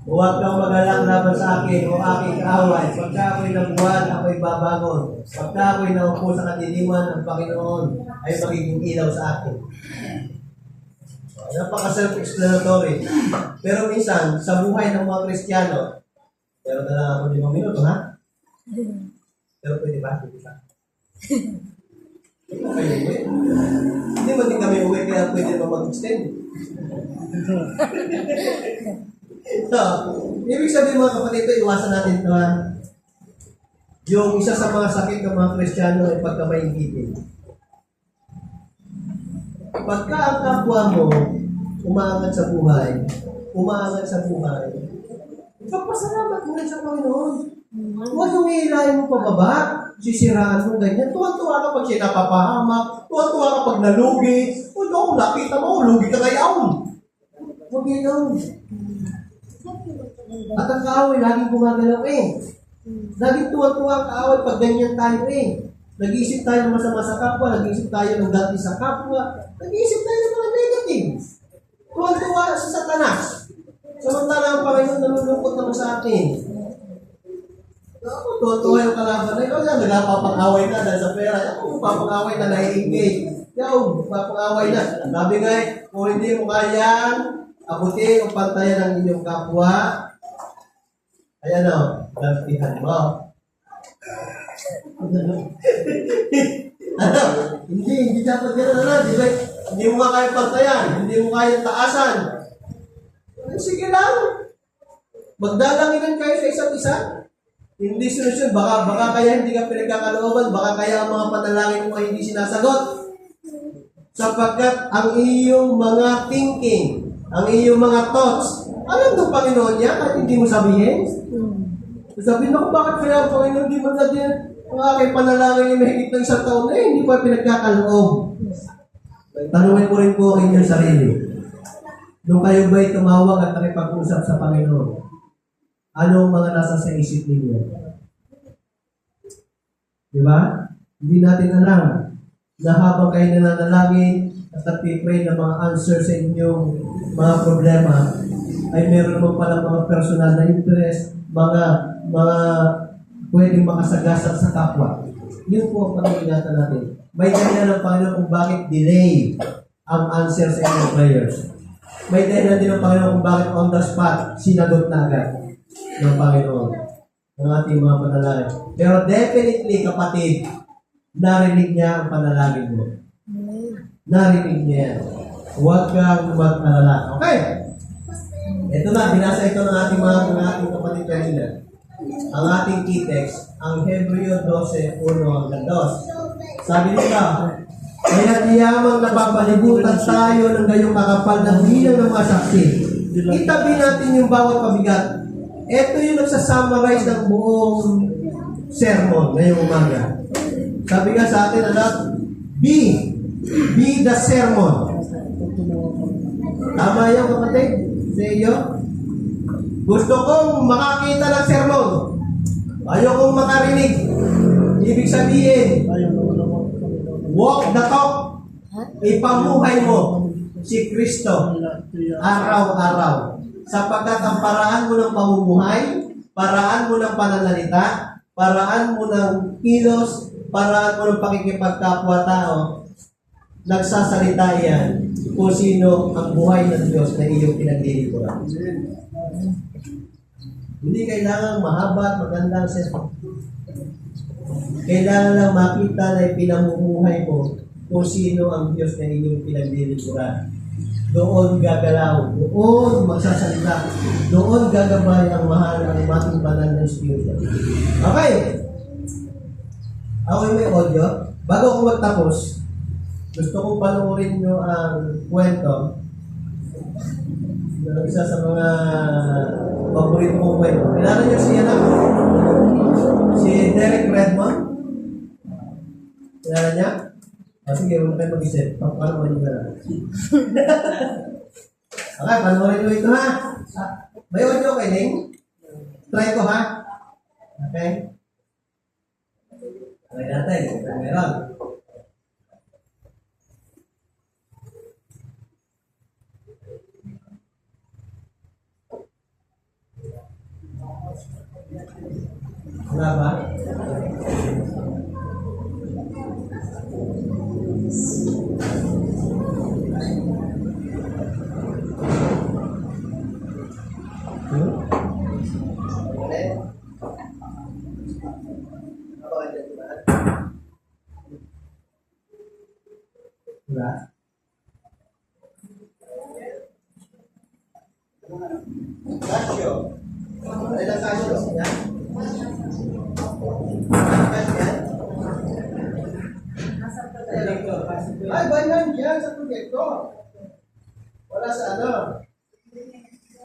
A: Huwag kang magalak laban sa akin o aking kaaway. Pagka ako'y nabuhan, ako'y babangon. Pagka ako'y naupo sa kadiliman ng Panginoon, ay magiging ilaw sa akin. Napaka-self-explanatory. Pero minsan, sa buhay ng mga Kristiyano, pero na lang ako 5 minuto, ha? Pero pwede ba? Pwede ba? Hindi mo din kami uwi, kaya pwede ba mag-extend? So, ibig sabihin mga kapatid, ito, iwasan natin ito, ha? Yung isa sa mga sakit ng mga Kristiyano ay pagkamainggipin. Pagka ang kapwa mo umaangat sa buhay, kapasalamat mo rin sa Panginoon. Huwag yung iilayin mo pababa, sisiraan mo ganyan. Tuwan-tuwa ka pag siya napapahamak, tuwan-tuwa ka pag nalugi. O no, nakita mo, lugi ka kayaon. Huwag yun. At ang kaaway, laging gumagalaw eh. Laging tuwan-tuwa ang kaaway pag ganyan tayo eh. Nag-iisip tayo ng masama sa kapwa, nag-iisip tayo ng ganti sa kapwa, nag-iisip tayo ng mga negative. Tuwan-tuwa sa Satanas. Samantala ang Panginoon nalulungkot naman sa atin. Ako, tuwan-tuwa yung kalaban na ikaw yan, nagpapang-away na dahil sa pera. Ako, papang-away na nai-engage. Ikaw, papang-away na. Sabi nga kung hindi mo kayang abuti o pantayan ng inyong kapwa, ayan o, gantihan mo. Hindi dapat gano'n na. Hindi mo nga kaya pantayan, hindi mo kaya taasan. Sige lang. Magdalanginan kayo sa isa't isa. Hindi solusyon. Baka kaya hindi ka pinagkakalooban. Baka kaya ang mga panalangin mo ay hindi sinasagot. Sapagkat ang iyong mga thinking, ang iyong mga thoughts, alam ng Panginoon niya kahit hindi mo sabihin. Sabihin ako, bakit kaya ang Panginoon hindi mo natin ang aking panalangin ay mahigit ng 1 taon na hindi pa pinagkakaloob. Tanungin mo rin po ang inyong sarili. Nung kayo ba'y tumawag at nakipag-usap sa Panginoon, anong mga nasa sa isip ninyo? Di ba? Hindi natin alam na habang kayo nananalangin at nagpipray ng mga answer sa inyong mga problema, ay meron naman pala mga personal na interest, mga pwedeng makasagasat sa kapwa. Yun po ang pag-iingatan natin. May dahilan ng Panginoon kung bakit delay ang answer sa inyong prayers. May dahilan din ng Panginoon kung bakit on the spot, sinagot na agad ng Panginoon ng ating mga panalangin. Pero definitely, kapatid, narinig niya ang panalangin mo. Narinig niya yan. Huwag kang mag-alala. Okay. Ito na, binasa ito ng ating kapatid kanina. Ang ating key text, ang Hebreo 12:1-2. Sabi nila, kaya diyamang napapalibutan tayo ng gayong kakapal na bilang ng mga saksi. Itabi natin yung bawat pabigat. Ito yung nagsasummarize ng buong sermon ngayong umaga. Sabi nga sa atin, anak, be the sermon. Tama yan, kapatid? Sa iyo? Gusto kong makakita ng sermon. Ayokong makarinig. Ibig sabihin, walk the talk. Ipamuhay mo si Kristo araw-araw. Sapagkat ang paraan mo ng pamumuhay, paraan mo ng pananalita, paraan mo ng kilos, paraan mo ng pakikipagkapwa-tao, nagsasalita yan kung sino ang buhay ng Diyos na iyong pinaglilingkuran. Hindi kailangan mahaba at magandang sermon. Kailangan lang makita na pinamumuhay mo kung sino ang Diyos na inyong pinaglilingkuran. Doon gagalaw, doon magsasalita, doon gagabay ang mahal ang ating banal na Espiritu. Okay. Okay, may audio. Bago ako magtapos, gusto kong panoorin nyo ang kwento ng isa sa mga paborito kong kwento. Kilala nyo si si Derek Redmond? Kilala niya? Sige, huwag kayo mag-isip. Papanoorin nyo na lang. Okay, panoorin nyo ito ha. May audio kayo, Ning? Try ko ha. Okay? Try natin. Meron. Wala ba? Wala? Casio. Ano lang Casio? Yan? Ay, bayan yan sa proyekto. Wala sa ano.